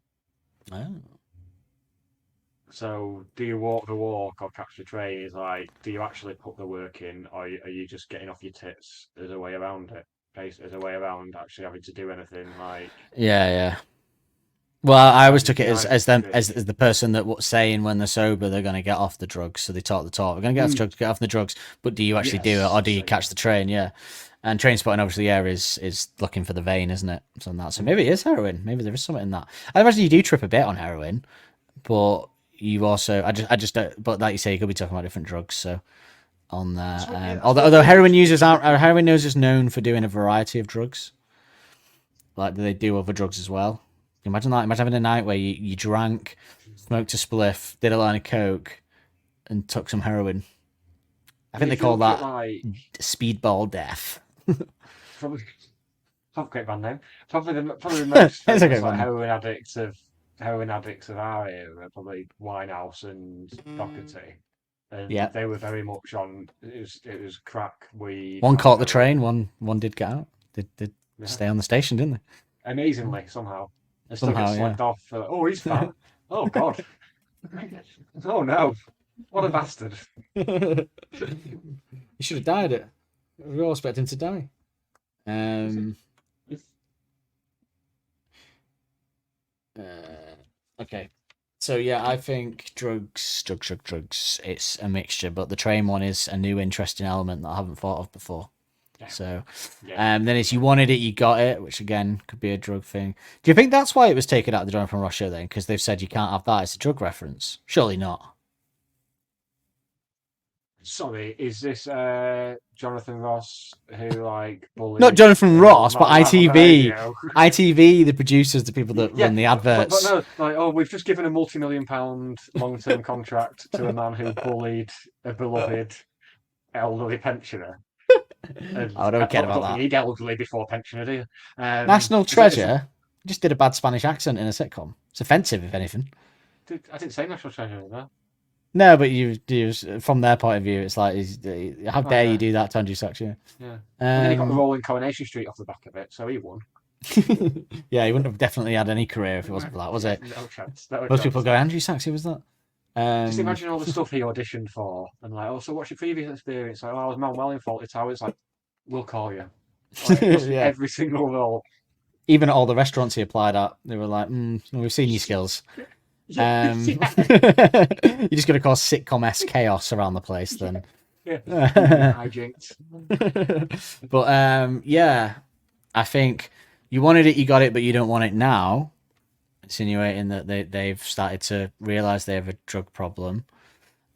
Oh. So do you walk the walk or catch the train? Is like, do you actually put the work in, or are you just getting off your tits as a way around it? As a way around actually having to do anything, like. Yeah. Well, I always took it as the person that was saying when they're sober they're going to get off the drugs, so they talk the talk. We're going to get off the drugs, get off the drugs, but do you actually do it, or do you catch the train? Yeah, and train spotting obviously, is looking for the vein, isn't it? So maybe it is heroin. Maybe there is something in that. I imagine you do trip a bit on heroin, but you also I just don't. But like you say, you could be talking about different drugs. So on there, although heroin users known for doing a variety of drugs, like they do other drugs as well. Imagine that. Imagine having a night where you drank, smoked a spliff, did a line of coke, and took some heroin. I think they if you call look at, that like speedball death. probably great band name. Probably the most It's a great famous like band name. heroin addicts of our era, probably Winehouse and Doherty. And Yeah. they were very much on. It was crack, weed. One and caught the heroin. train, one did get out. Did Yeah. stay on the station, didn't they? Amazingly, somehow. And still Somehow, get yeah. slagged off for, oh, he's fat. Oh, God. Oh, no. What a bastard. He should have died. We were all expecting him to die. Okay. So yeah, I think drugs. It's a mixture, but the train one is a new interesting element that I haven't thought of before. Yeah. So, Yeah. then it's you wanted it, you got it, which again could be a drug thing. Do you think that's why it was taken out of the Jonathan Ross show then? Because they've said you can't have that. It's a drug reference. Surely not. Sorry, is this Jonathan Ross who like bullied? Not Jonathan Ross, but on ITV. radio? ITV, the producers, the people that Yeah, run the But adverts. no, like, oh, we've just given a multi-million-pound long-term contract to a man who bullied a beloved elderly pensioner. And I don't care I about think that. you need elderly before pensioner, do you? National is that- Treasure just did a bad Spanish accent in a sitcom. It's offensive, if anything. I didn't say National Treasure, did I? No, but you from their point of view, it's like, how dare yeah. you do that to Andrew Sachs? Yeah. Yeah. And then he got the Um, role in Coronation Street off the back of it, so he won. yeah, he wouldn't have definitely had any career if it wasn't for that, was it? No chance. No Most chance. people go, Andrew Sachs, who was that? Just imagine all the stuff he auditioned for, and like, oh, so what's your previous experience? Like, oh, I was Manuel in Fawlty Towers. Like, we'll call you. Like, Yeah. Every single role. Even at all the restaurants he applied at, they were like, we've seen your skills. Yeah. You're just going to cause sitcom-esque chaos around the place then. Yeah. Hijinks. But yeah, I think you wanted it, you got it, but you don't want it now. Insinuating that they've started to realise they have a drug problem.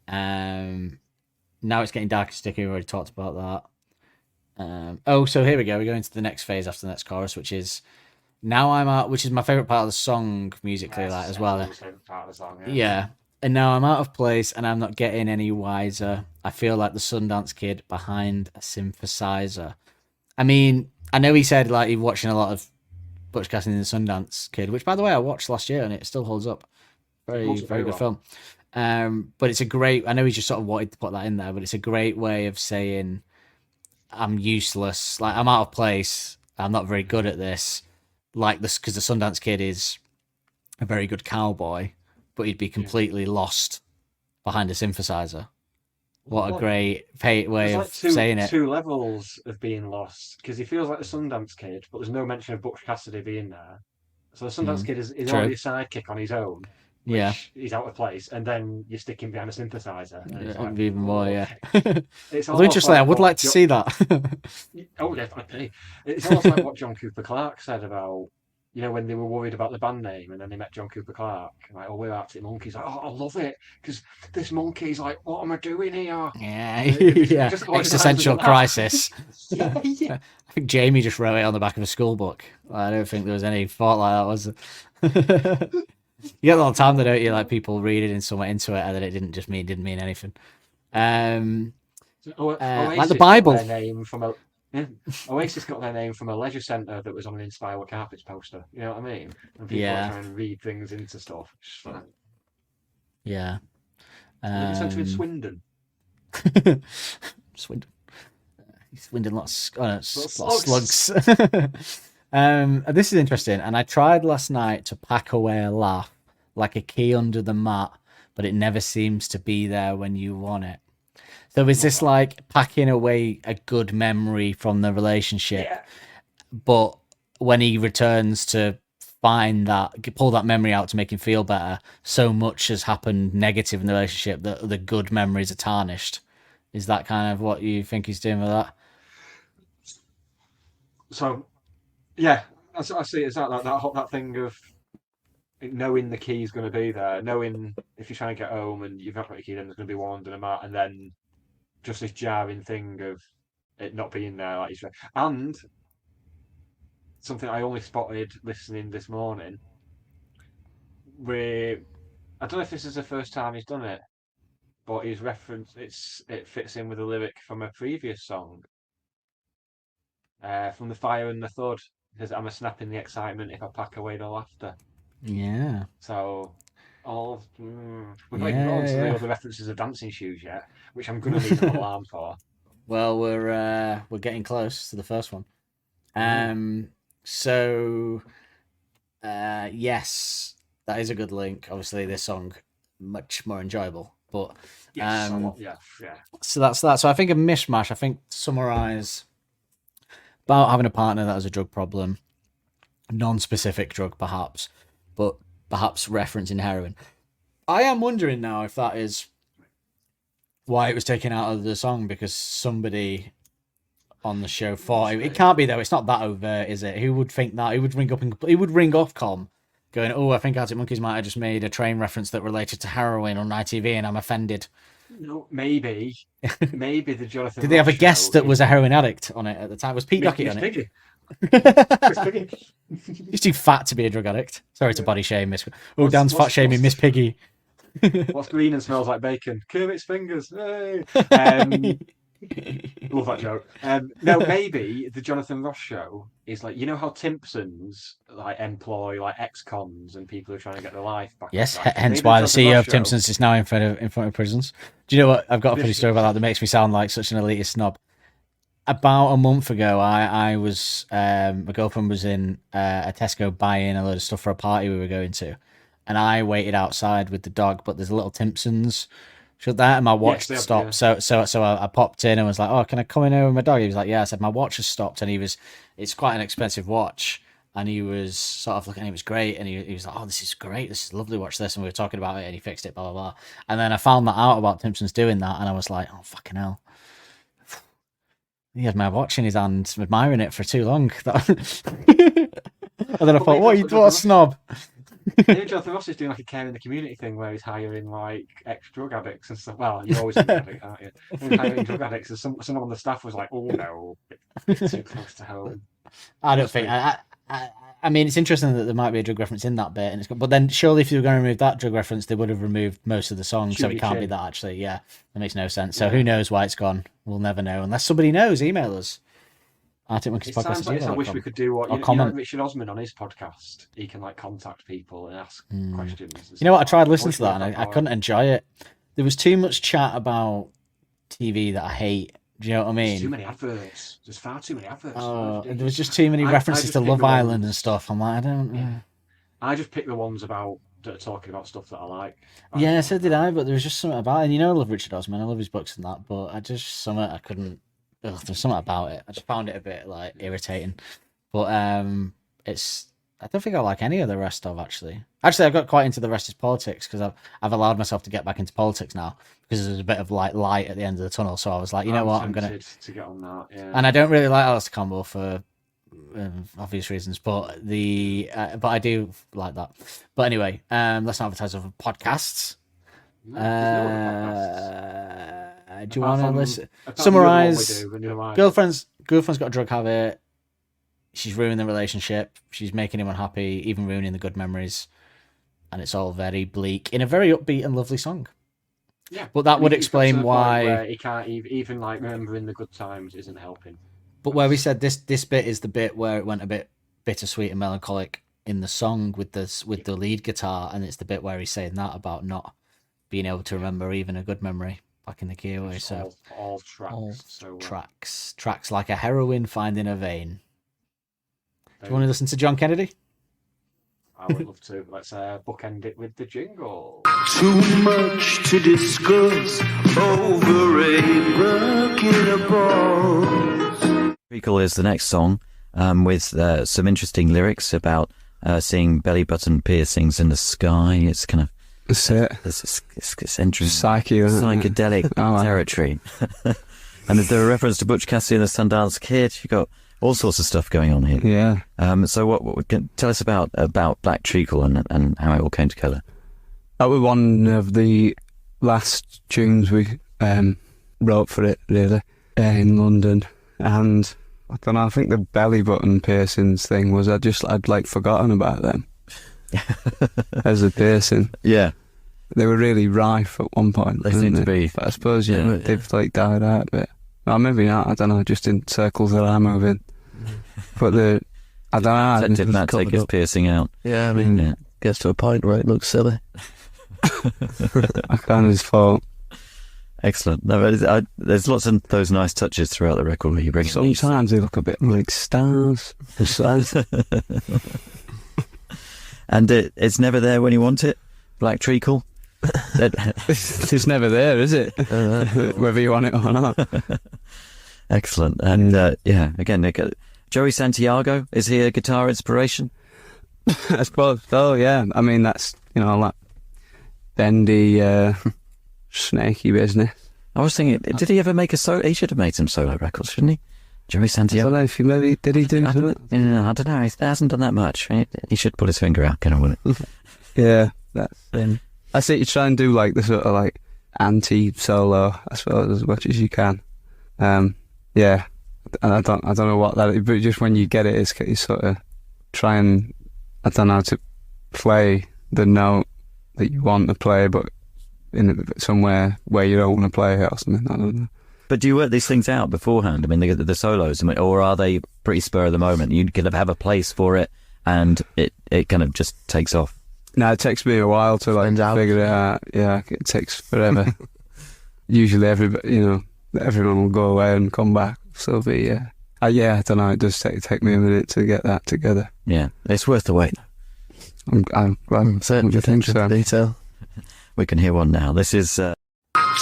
Now it's getting dark and sticky. We've already talked about that. So here we go. We go into the next phase after the next chorus, which is now I'm out, which is my favourite part of the song musically, like as well. Part of the song, Yeah. And now I'm out of place and I'm not getting any wiser. I feel like the Sundance Kid behind a synthesizer. I mean, I know he said like he's watching a lot of Butch Cassidy and the Sundance Kid, which by the way I watched last year and it still holds up. Very good well. film. But it's a great. I know he just sort of wanted to put that in there, but it's a great way of saying I'm useless. Like I'm out of place. I'm not very good at this. Like this, because the Sundance Kid is a very good cowboy, but he'd be completely lost behind a synthesizer. What a great way of saying it. 2 levels of being lost, because he feels like the Sundance Kid, but there's no mention of Butch Cassidy being there. So the Sundance Kid is True. already a sidekick on his own. Which Yeah. he's out of place, and then you're sticking behind a synthesizer. And it's like, Even more, yeah. It's Although interestingly, I would like to see that. Oh, definitely. It's almost like what John Cooper Clarke said about, when they were worried about the band name, and then they met John Cooper Clarke, like, oh, we're Arctic Monkeys. Like, oh, I love it, because this monkey's like, what am I doing here? Yeah, yeah. Just always Existential reminds me of that. crisis. Yeah. I think Jamie just wrote it on the back of a school book. I don't think there was any thought like that, was there? You get all the time, though, don't you? Like people read it and somewhere into it, and then it didn't mean anything. Like the Bible. Got their name from Oasis got their name from a leisure centre that was on an Inspire What Carpets poster. You know what I mean? And people are trying to read things into stuff. It's just like, Yeah. it's centre in Swindon. Swindon. Swindon, lots of slugs. slugs. This is interesting, and I tried last night to pack away a laugh like a key under the mat, but it never seems to be there when you want it. So is this like packing away a good memory from the relationship, but when he returns to find that, pull that memory out to make him feel better, so much has happened negative in the relationship that the good memories are tarnished? Is that kind of what you think he's doing with that? So, yeah, I see it as that thing of knowing the key's going to be there, knowing if you're trying to get home and you've not got your key, then there's going to be one under the mat, and then just this jarring thing of it not being there, like you said. And something I only spotted listening this morning, I don't know if this is the first time he's done it, but his reference it fits in with a lyric from a previous song, from The Fire and the Thud. It says, "I'm a snap in the excitement if I pack away the laughter." Yeah. So we've not Yeah, even got onto yeah. the other references of dancing shoes yet, which I'm going to need an alarm for. Well, we're getting close to the first one. So yes, that is a good link. Obviously, this song much more enjoyable, but Yes, yeah. so that's that. So I think a mishmash. I think to summarize about having a partner that has a drug problem, non-specific drug perhaps, but perhaps referencing heroin. I am wondering now if that is why it was taken out of the song, because somebody on the show thought it can't be though. It's not that overt, is it? Who would think that? He would ring Ofcom, going, "Oh, I think Arctic Monkeys might have just made a train reference that related to heroin on ITV, and I'm offended." No, maybe the Jonathan. Did they have a Ross guest show that was a heroin addict on it at the time? Was Pete Doherty Miss on Piggy. it? Miss Piggy. He's too fat to be a drug addict. Sorry to body shame Miss. Oh, What's- Dan's fat what's- shaming Miss Piggy. What's green and smells like bacon? Kermit's fingers. Hey. Love that joke. No, maybe the Jonathan Ross show is like, you know how Timpsons like employ like ex-cons and people who are trying to get their life back. Yes, on track. hence Maybe why the Jonathan CEO Ross of show- Timpsons is now in front of prisons. Do you know what? I've got a funny story about that makes me sound like such an elitist snob. About a month ago, I was my girlfriend was in a Tesco buying a load of stuff for a party we were going to, and I waited outside with the dog. But there's a little Timpsons shut there, and my watch they have, stopped. yeah. So I popped in and was like, "Oh, can I come in here with my dog?" He was like, "Yeah." I said, "My watch has stopped," and it's quite an expensive watch. And he was sort of looking, it was great. And he was like, "Oh, this is great. This is lovely. Watch this." And we were talking about it and he fixed it, blah, blah, blah. And then I found that out about Timpsons doing that. And I was like, "Oh, fucking hell." He had my watch in his hand, admiring it for too long. And then I thought, what a snob. Maybe Jonathan Ross is doing like a care in the community thing where he's hiring like ex-drug addicts and stuff. Well, you're always a drug addict, aren't you? He's hiring drug addicts, and someone on the staff was like, "Oh no, it's too close to home." I don't think. I mean, it's interesting that there might be a drug reference in that bit, and but then surely if you were going to remove that drug reference, they would have removed most of the song, so it can't be that actually. Yeah, that makes no sense. So who knows why it's gone? We'll never know unless somebody knows. Email us. It sounds like I wish we could do what you know, comment. Richard Osman on his podcast. He can like contact people and ask questions. And You know what? I stuff. tried listening Wish to we that, had and I power. couldn't enjoy it. There was too much chat about TV that I hate. Do you know what I There's mean? too many adverts. There's far too many adverts. There was just too many I references just to pick Love the Island ones- and stuff. I'm like, I don't. I just pick the ones about that are talking about stuff that I like. Yeah, so did I, but there was just something about it. And you know, I love Richard Osman, I love his books and that, but something I couldn't. There's something about it. I just found it a bit like irritating. But it's. I don't think I like any of the rest of actually. Actually, I got quite into the rest of politics because I've allowed myself to get back into politics now because there's a bit of like light at the end of the tunnel. So I was like, you know what, I'm gonna. To get on that. Yeah. And I don't really like Alistair Campbell for obvious reasons, but but I do like that. But anyway, let's not advertise other podcasts. No, there's no other podcasts. Do you want to from- listen? apart from the other one we Summarize. do, and you're like, Girlfriend's got a drug habit. She's ruining the relationship. She's making him unhappy, even ruining the good memories. And it's all very bleak in a very upbeat and lovely song. Yeah, But that would He's got to explain the point why. where he can't even like remembering the good times isn't helping. But where we said this bit is the bit where it went a bit bittersweet and melancholic in the song with the lead guitar, and it's the bit where he's saying that about not being able to remember even a good memory back in the Keyaway. It's So all tracks. all so tracks like a heroin finding a vein. Do you want to listen to John Kennedy? I would love to. Let's bookend it with the jingle. Too much to discuss over a bucket of balls. Treacle is the next song with some interesting lyrics about seeing belly button piercings in the sky. It's kind of That's it. it's entering Psyche, isn't it? psychedelic Oh, wow. territory. And there's a reference to Butch Cassidy and the Sundance Kid. You've got all sorts of stuff going on here. Yeah. So what tell us about Black Treacle and how it all came together. That was one of the last tunes we wrote for it, really, in London. And I don't know, I think the belly button piercings thing was I'd like forgotten about them as a piercing. Yeah. they were really rife at one point. They seem to be. But I suppose they've like died out a bit. Well, maybe not. I don't know. Just in circles that I move in. But I don't know. Did Matt take his piercing out? Yeah, I mean, gets to a point where it looks silly. I kind of his fault. Excellent. No, there's lots of those nice touches throughout the record where you bring. Sometimes they look a bit like stars. And it's never there when you want it. Black Treacle. It's never there, is it? Whether you want it or not. Excellent. And again, Joey Santiago, is he a guitar inspiration? I suppose so, yeah. I mean, that's, like bendy, snaky business. I was thinking, did he ever make a solo? He should have made some solo records, shouldn't he? Joey Santiago. I don't know if did he do something? I don't know. He hasn't done that much. He should put his finger out, wouldn't it? Yeah, that's I think you try and do like the sort of like anti-solo, I suppose, as much as you can. Yeah, and I don't know what that is, but just when you get it, you sort of try and, I don't know, to play the note that you want to play, but in somewhere where you don't want to play it or something. I don't know. But do you work these things out beforehand? I mean, the solos, or are they pretty spur of the moment? You kind of have a place for it, and it kind of just takes off. No, it takes me a while to figure it out. Yeah, it takes forever. Usually, everyone will go away and come back. So, I don't know. It does take me a minute to get that together. Yeah, it's worth the wait. I'm certainly attention to detail. We can hear one now. This is.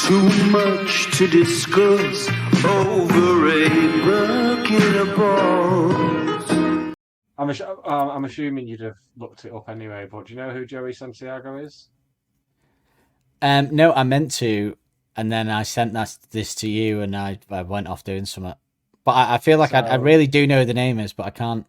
Too much to discuss over a bucket of balls. I'm assuming you'd have looked it up anyway, but do you know who Joey Santiago is? No, I meant to, and then I sent this to you, and I went off doing something. But I feel like I really do know who the name is, but I can't.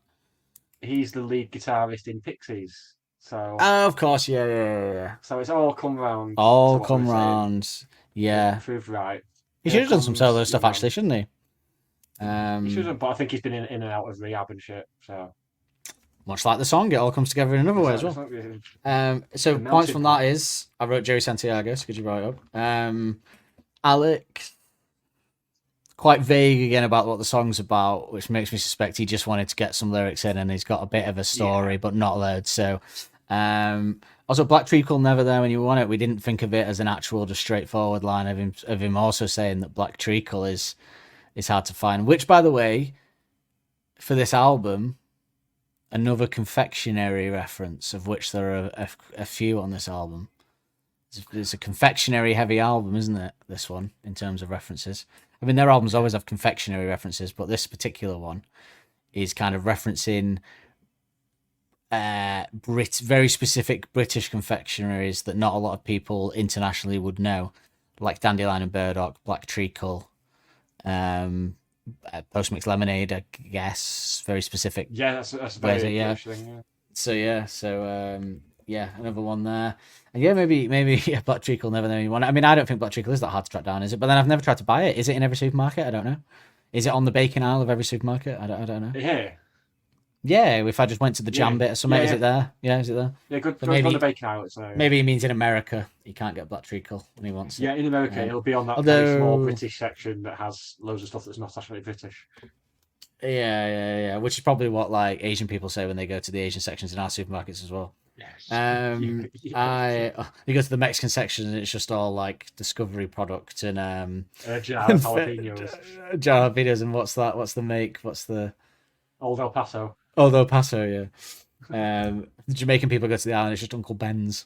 He's the lead guitarist in Pixies. So. Oh, of course, yeah. So it's all come round. All come round. Yeah. Proved right. He should have done some solo stuff, actually, shouldn't he? He should have, but I think he's been in and out of rehab and shit. So. Much like the song, it all comes together in another way as well. So points from that is, I wrote Joey Santiago, so could you write up? Alex, quite vague again about what the song's about, which makes me suspect he just wanted to get some lyrics in, and he's got a bit of a story, but not loads. So, also Black Treacle, never there when you want it. We didn't think of it as an actual, just straightforward line of him also saying that Black Treacle is hard to find. Which, by the way, for this album, another confectionery reference, of which there are a few on this album. It's a confectionery heavy album, isn't it? This one, in terms of references. I mean, their albums always have confectionery references, but this particular one is kind of referencing very specific British confectionaries that not a lot of people internationally would know, like Dandelion and Burdock, Black Treacle, post-mixed lemonade, I guess, very specific. Yeah, that's a very British thing. Yeah. So another one there. And maybe Black Treacle, never know anyone. I mean, I don't think Black Treacle is that hard to track down, is it? But then I've never tried to buy it. Is it in every supermarket? I don't know. Is it on the baking aisle of every supermarket? I don't know. Yeah. Yeah, if I just went to the jam bit or something, is it there? Yeah, is it there? Yeah, good. So maybe on the baking aisle. So. Maybe he means in America he can't get Black Treacle when he wants it. Yeah, in America it'll be on that very small British section that has loads of stuff that's not actually British. Yeah. Which is probably what like Asian people say when they go to the Asian sections in our supermarkets as well. Yes. You go to the Mexican section and it's just all like Discovery product and jar of jalapenos. And what's that? What's the make? What's the Old El Paso? Old El Paso, yeah. The Jamaican people go to the island. It's just Uncle Ben's.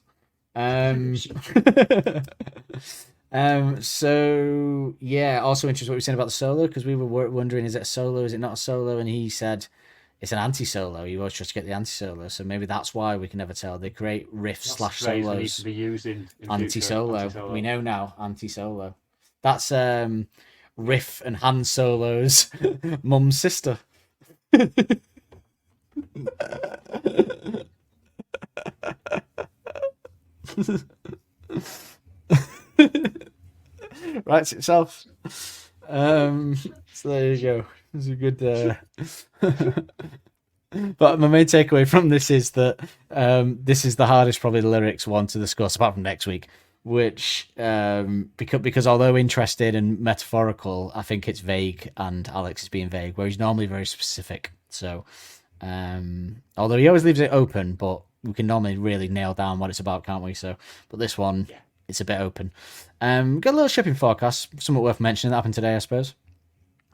So yeah. Also interesting what we were saying about the solo, because we were wondering, is it a solo? Is it not a solo? And he said it's an anti-solo. You always try to get the anti-solo, so maybe that's why we can never tell. They create riffs / solos. To be used in anti-solo. We know now anti-solo. That's riff and hand solos. Mum's sister. Writes itself. So there you go. It's a good. But my main takeaway from this is that this is the hardest, probably, the lyrics one to discuss, apart from next week. which because although interested and metaphorical, I think it's vague, and Alex is being vague, where he's normally very specific. So, although he always leaves it open, but we can normally really nail down what it's about, can't we? So, but this one, it's a bit open. Got a little shipping forecast, somewhat worth mentioning that happened today, I suppose,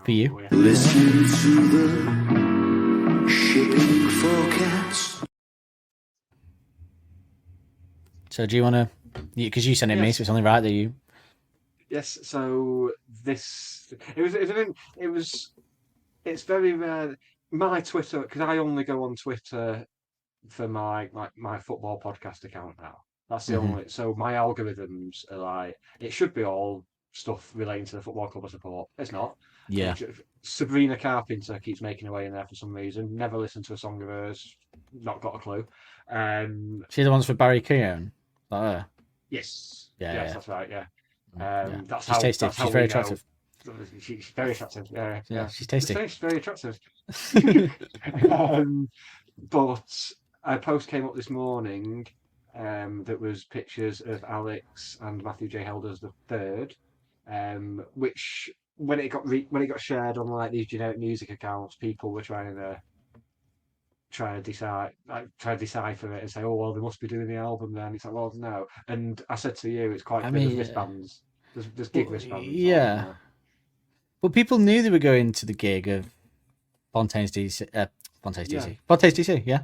for you. Listen to the shipping forecast. So, do you want to? Because you sent it me, so it's only right that you. Yes. So this it's very rare. My Twitter, because I only go on Twitter for my football podcast account now. That's the only. So my algorithms are like it should be all stuff relating to the football club I support. It's not. Yeah. Sabrina Carpenter keeps making her way in there for some reason. Never listened to a song of hers. Not got a clue. She's the ones for Barry Keoghan. Like her. Yes. Yeah, Yes, yeah. that's right. Yeah. Yeah. That's She's how. tasty. That's how She's very we know. attractive. She's very attractive. Yeah. She's tasty. She's very attractive. But a post came up this morning that was pictures of Alex and Matthew J. Helders the third, which when it got shared on like these generic music accounts, people were trying to decipher it and say, oh well, they must be doing the album then. It's like, well, no. And I said to you, it's quite clear. There's wristbands. There's gig wristbands. Yeah. Well, people knew they were going to the gig of Fontaine's DC. Fontaine's DC, yeah.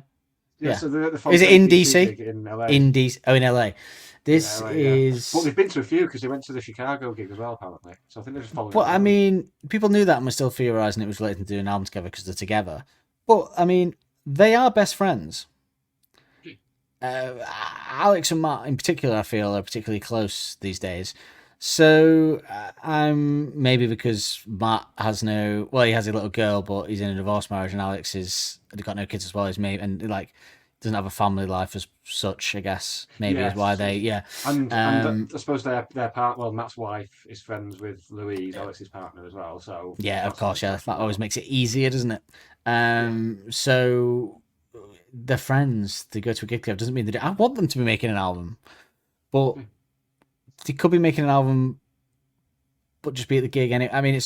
Yeah. So the is it in Fontaine's DC? gig in LA. In DC. Oh, in LA. This LA, is. But they've been to a few because they went to the Chicago gig as well, apparently. So I think they're just following. But I mean, people knew that and were still theorising it was related to doing an album together because they're together. But I mean, they are best friends. Alex and Matt, in particular, I feel are particularly close these days. So I'm maybe because Matt has he has a little girl, but he's in a divorce marriage, and Alex has got no kids as well. He's maybe and like doesn't have a family life as such. I guess maybe is why And I suppose their part. Well, Matt's wife is friends with Louise, Alex's partner as well. So yeah, of course, yeah, that always makes it easier, doesn't it? So they're friends. They go to a gig together. Doesn't mean they do. I want them to be making an album, but they could be making an album, but just be at the gig. And I mean,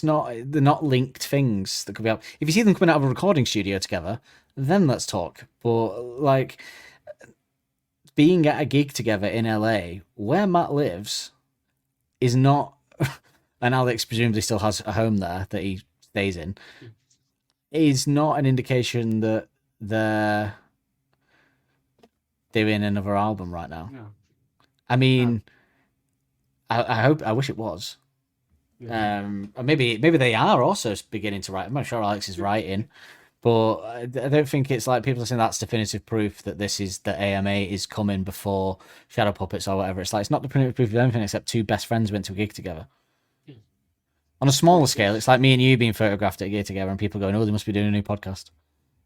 they're not linked things that could be out. If you see them coming out of a recording studio together, then let's talk. But like being at a gig together in LA, where Matt lives, is not, and Alex presumably still has a home there that he stays in, is not an indication that they're doing another album right now. No. I mean. I wish it was. Maybe they are also beginning to write. I'm not sure Alex is writing, but I don't think it's like people are saying that's definitive proof that the AMA is coming before Shadow Puppets or whatever. It's like it's not definitive proof of anything except two best friends went to a gig together. On a smaller scale, it's like me and you being photographed at a gig together and people going, "Oh, they must be doing a new podcast."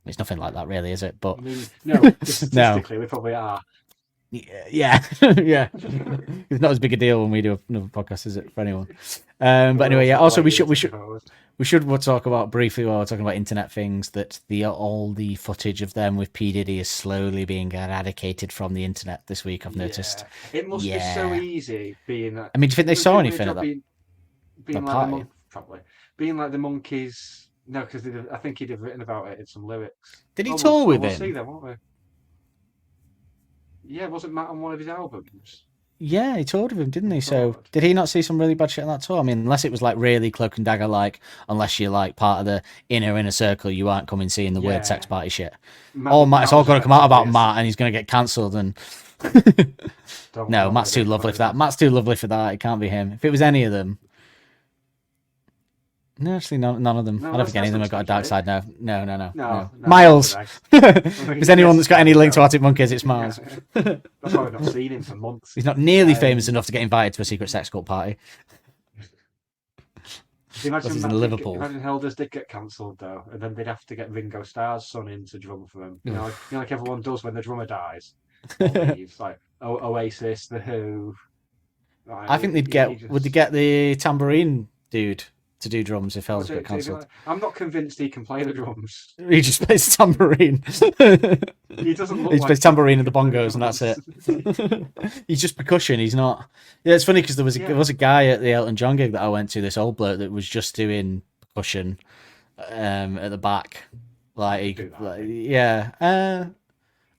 It's nothing like that, really, is it? But no, statistically, we probably are. Yeah. It's not as big a deal when we do another podcast, is it, for anyone? But anyway, yeah. Also, we should talk about briefly while we're talking about internet things that all the footage of them with P Diddy is slowly being eradicated from the internet this week. I've noticed. It must be so easy being. I mean, do you think they saw anything of that? Being like probably being like the Monkeys. No, because I think he'd have written about it in some lyrics. Did he tour with we'll him? See them, won't we? Yeah, wasn't Matt on one of his albums? Yeah, he toured with him, didn't he? So did he not see some really bad shit on that tour? I mean, unless it was like really Cloak and Dagger, like unless you're like part of the inner circle, you aren't coming seeing the weird sex party shit. It's all going to come out about Matt, and he's going to get cancelled. And no, Matt's too lovely for that. Matt's too lovely for that. It can't be him. If it was any of them. No, actually, none of them. I don't think any of them have got a dark side now. No. Miles. If there's anyone that's got any link to Arctic Monkeys, it's Miles. That's why we've not seen him for months. He's not nearly famous enough to get invited to a secret sex cult party. Imagine he's in Liverpool. Imagine Helders did get cancelled though, and then they'd have to get Ringo Starr's son in to drum for them. You know, like everyone does when the drummer dies. Leaves, like Oasis, The Who. I think they'd get. Would they get the tambourine dude to do drums if Hell's got cancelled. I'm not convinced he can play the drums. He just plays tambourine. He doesn't look He just like plays tambourine and the bongos, and that's it. He's just percussion. He's not. Yeah, it's funny because there was a guy at the Elton John gig that I went to. This old bloke that was just doing percussion at the back. I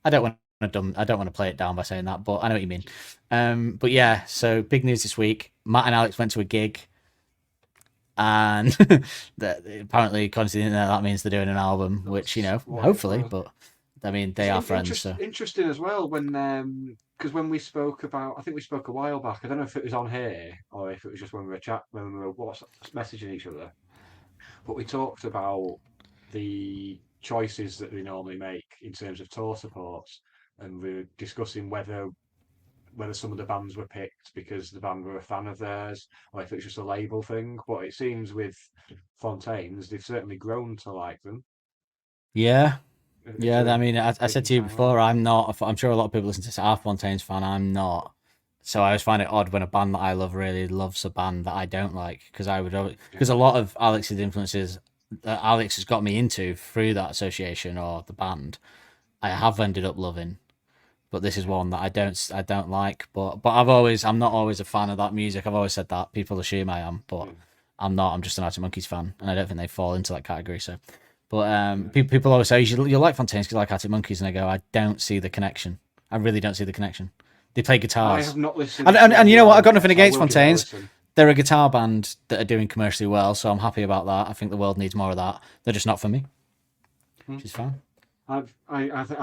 don't want to play it down by saying that, but I know what you mean. But yeah, so big news this week. Matt and Alex went to a gig. And apparently, according to the internet, that means they're doing an album, which, hopefully, but I mean, they are friends. So. Interesting as well, because when we spoke about, I think we spoke a while back, I don't know if it was on here or if it was just when we were messaging each other, but we talked about the choices that they normally make in terms of tour supports, and we were discussing whether some of the bands were picked because the band were a fan of theirs, or if it's just a label thing. But it seems with Fontaines, they've certainly grown to like them. Yeah. I mean, I said to you before, I'm sure a lot of people listen to this are Fontaines fan. I'm not. So I always find it odd when a band that I love really loves a band that I don't like, because a lot of Alex's influences that Alex has got me into through that association or the band, I have ended up loving. But this is one that I don't like. But I'm not always a fan of that music. I've always said that. People assume I am, but I'm not. I'm just an Arctic Monkeys fan, and I don't think they fall into that category. So, but people always say you like Fontaines because you like Arctic Monkeys, and I go, I don't see the connection. I really don't see the connection. They play guitars. I have not listened. And you know what? I've got nothing against Fontaines. They're a guitar band that are doing commercially well, so I'm happy about that. I think the world needs more of that. They're just not for me, which is fine. I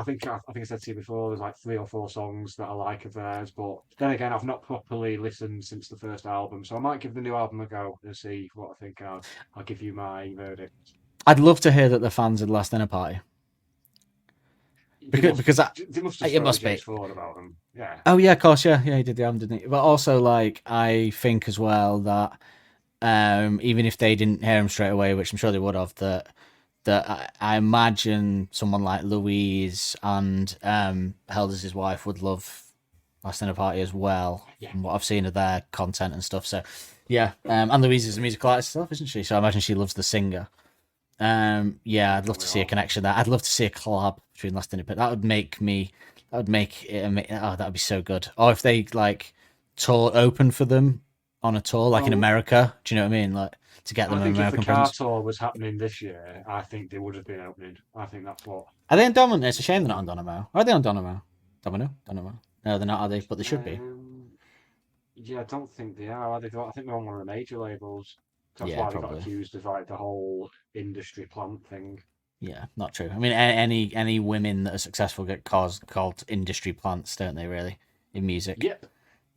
think I said to you before, there's like 3 or 4 songs that I like of theirs, but then again, I've not properly listened since the first album, so I might give the new album a go and see what I think. I'll give you my verdict. I'd love to hear that the fans of Last Dinner Party. Because it must be about them. Yeah. Oh yeah, of course, yeah, he did the album, didn't he? But also, like, I think as well that even if they didn't hear him straight away, which I'm sure they would have, that I imagine someone like Louise and Helders' wife would love Last Dinner Party as well. Yeah. From what I've seen of their content and stuff. So yeah, and Louise is a musical artist herself, isn't she? So I imagine she loves the singer. Yeah, I'd love to see a connection there. I'd love to see a collab between Last Dinner Party. That would make it. Oh, that would be so good. Or if they like tour open for them on a tour, like in America. Do you know what I mean? Like, to get them an American if the car tour was happening this year, I think they would have been opening. I think that's what. Are they on Domino? It's a shame they're not on Domino. Are they on Domino? Domino? No, they're not, are they? But they should be. Yeah, I don't think they are. I think they're on one of the major labels. That's why they got accused of like the whole industry plant thing. Yeah, not true. I mean, any women that are successful get called industry plants, don't they? Really, in music.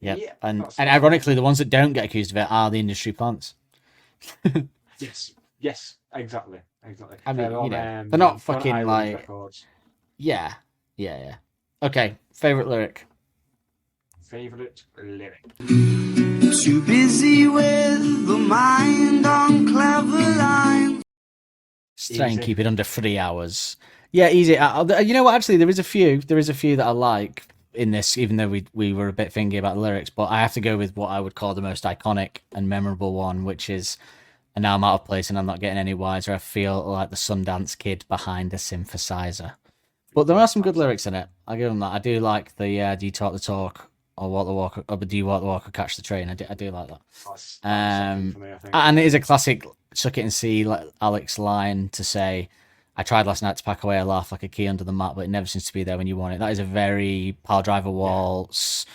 Yep. And ironically, the ones that don't get accused of it are the industry plants. Yes, exactly. I mean, they're not fucking like. Records. Yeah. Okay, favorite lyric. Too busy with the mind on clever lines. Try and keep it under 3 hours. Yeah, easy. You know what? Actually, there is a few that I like in this, even though we were a bit fingy about the lyrics. But I have to go with what I would call the most iconic and memorable one, which is, and now I'm out of place and I'm not getting any wiser. I feel like the Sundance Kid behind a synthesizer. But there are some good lyrics in it. I'll give them that. I do like the do you talk the talk or walk the walk, or do you walk the walk or catch the train? I do like that. That's for me, I think. And it is a classic suck it and see Alex line to say, I tried last night to pack away a laugh like a key under the mat, but it never seems to be there when you want it. That is a very Pile Driver Waltz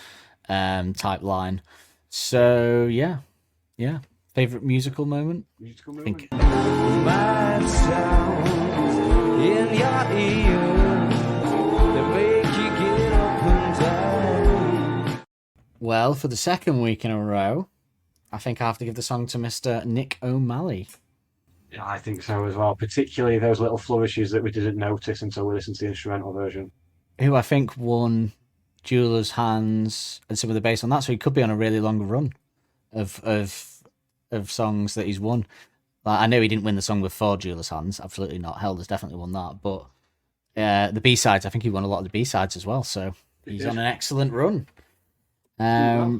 type line. So yeah. Favorite musical moment? Might sound in your ear that make you get up and down. Well, for the second week in a row, I think I have to give the song to Mr. Nick O'Malley. Yeah, I think so as well. Particularly those little flourishes that we didn't notice until we listened to the instrumental version. Who I think won Jeweler's Hands and some of the bass on that, so he could be on a really long run of songs that he's won. Like, I know he didn't win the song with 4 Jeweler's Hands, absolutely not. Helders definitely won that, but the B-sides, I think he won a lot of the B-sides as well, so he's on an excellent run. I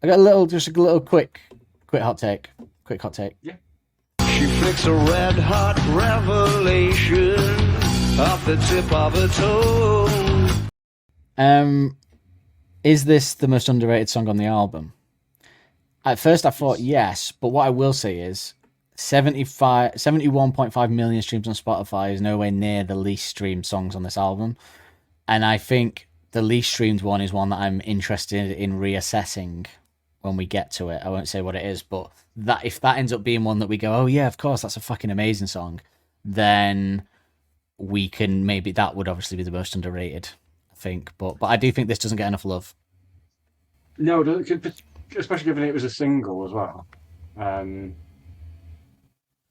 got a little quick hot take. Yeah. flicks a red-hot revelation off the tip of a toe. Is this the most underrated song on the album? At first I thought yes, but what I will say is 71.5 million streams on Spotify is nowhere near the least streamed songs on this album. And I think the least streamed one is one that I'm interested in reassessing when we get to it. I won't say what it is, but that if that ends up being one that we go, oh yeah, of course, that's a fucking amazing song, then we can maybe, that would obviously be the most underrated, I think. But I do think this doesn't get enough love. No, especially given it was a single as well.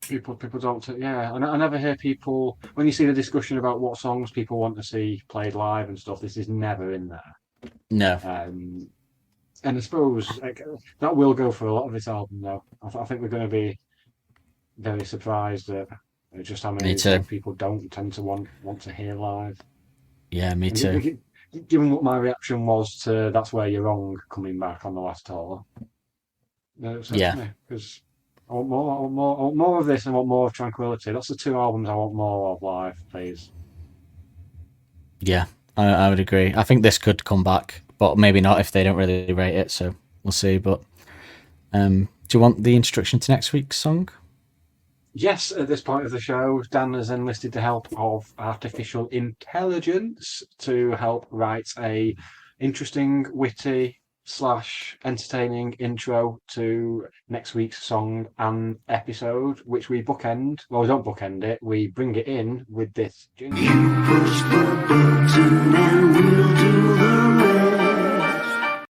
People don't. Yeah, I never hear people when you see the discussion about what songs people want to see played live and stuff. This is never in there. No. And I suppose that will go for a lot of this album, though. I think we're going to be very surprised at just how many people don't tend to want to hear live. Yeah, me too. Given what my reaction was to "That's Where You're Wrong" coming back on the last tour, yeah, because I want more of this. And I want more of Tranquility. That's the two albums I want more of live, please. Yeah, I would agree. I think this could come back, but maybe not if they don't really rate it. So we'll see. But do you want the introduction to next week's song? Yes, at this point of the show, Dan has enlisted the help of artificial intelligence to help write a interesting, witty / entertaining intro to next week's song and episode, which we bookend. Well, we don't bookend it. We bring it in with this jingle. You push the button and we'll do the rest.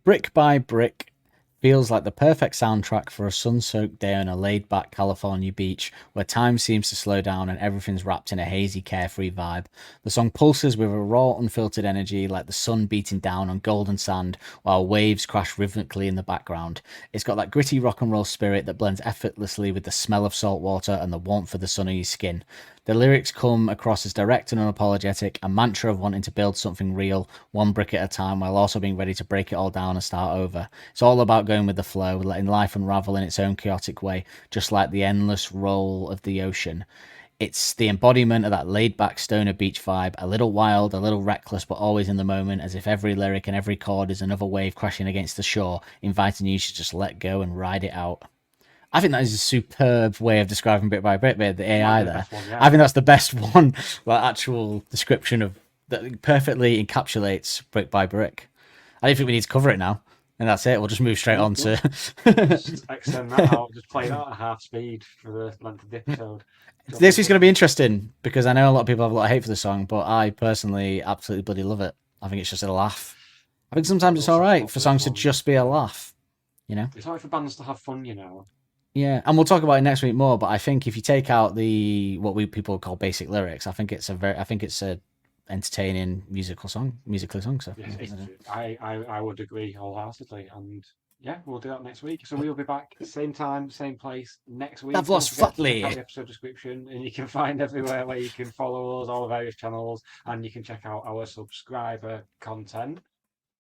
Brick by Brick feels like the perfect soundtrack for a sun-soaked day on a laid-back California beach where time seems to slow down and everything's wrapped in a hazy, carefree vibe. The song pulses with a raw, unfiltered energy like the sun beating down on golden sand while waves crash rhythmically in the background. It's got that gritty rock and roll spirit that blends effortlessly with the smell of salt water and the warmth of the sun on your skin. The lyrics come across as direct and unapologetic, a mantra of wanting to build something real, one brick at a time, while also being ready to break it all down and start over. It's all about going with the flow, letting life unravel in its own chaotic way, just like the endless roll of the ocean. It's the embodiment of that laid-back stoner beach vibe, a little wild, a little reckless, but always in the moment, as if every lyric and every chord is another wave crashing against the shore, inviting you to just let go and ride it out. I think that is a superb way of describing Brick by Brick, the AI there. One, yeah. I think that's the best one, like actual description of that perfectly encapsulates Brick by Brick. I don't think we need to cover it now, and that's it. We'll just move straight on to just extend that out, just play that at half speed for the length of the episode. This is going to be interesting because I know a lot of people have a lot of hate for the song, but I personally absolutely bloody love it. I think it's just a laugh. I think sometimes it's all right for songs to just be a laugh, you know. It's all right for bands to have fun, you know. Yeah, and we'll talk about it next week more. But I think if you take out what people call basic lyrics, I think it's a entertaining musically song. So yes, I would agree wholeheartedly, and yeah, we'll do that next week. So we'll be back same time, same place next week. I've lost flatly. The episode description, and you can find everywhere where you can follow us, all the various channels, and you can check out our subscriber content.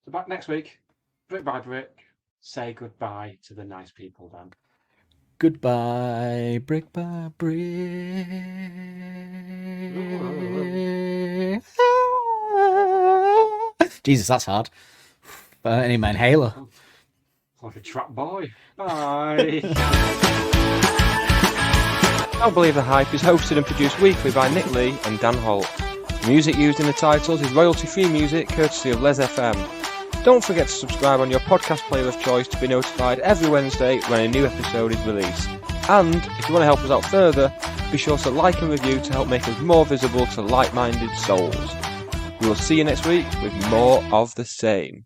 So back next week, brick by brick. Say goodbye to the nice people, Dan. Goodbye, brick by brick. Jesus, that's hard. Anyway, inhaler. Like a trap boy. Bye. Don't Believe the Hype is hosted and produced weekly by Nick Lee and Dan Holt. The music used in the titles is royalty-free music courtesy of Les FM. Don't forget to subscribe on your podcast player of choice to be notified every Wednesday when a new episode is released. And if you want to help us out further, be sure to like and review to help make us more visible to like-minded souls. We will see you next week with more of the same.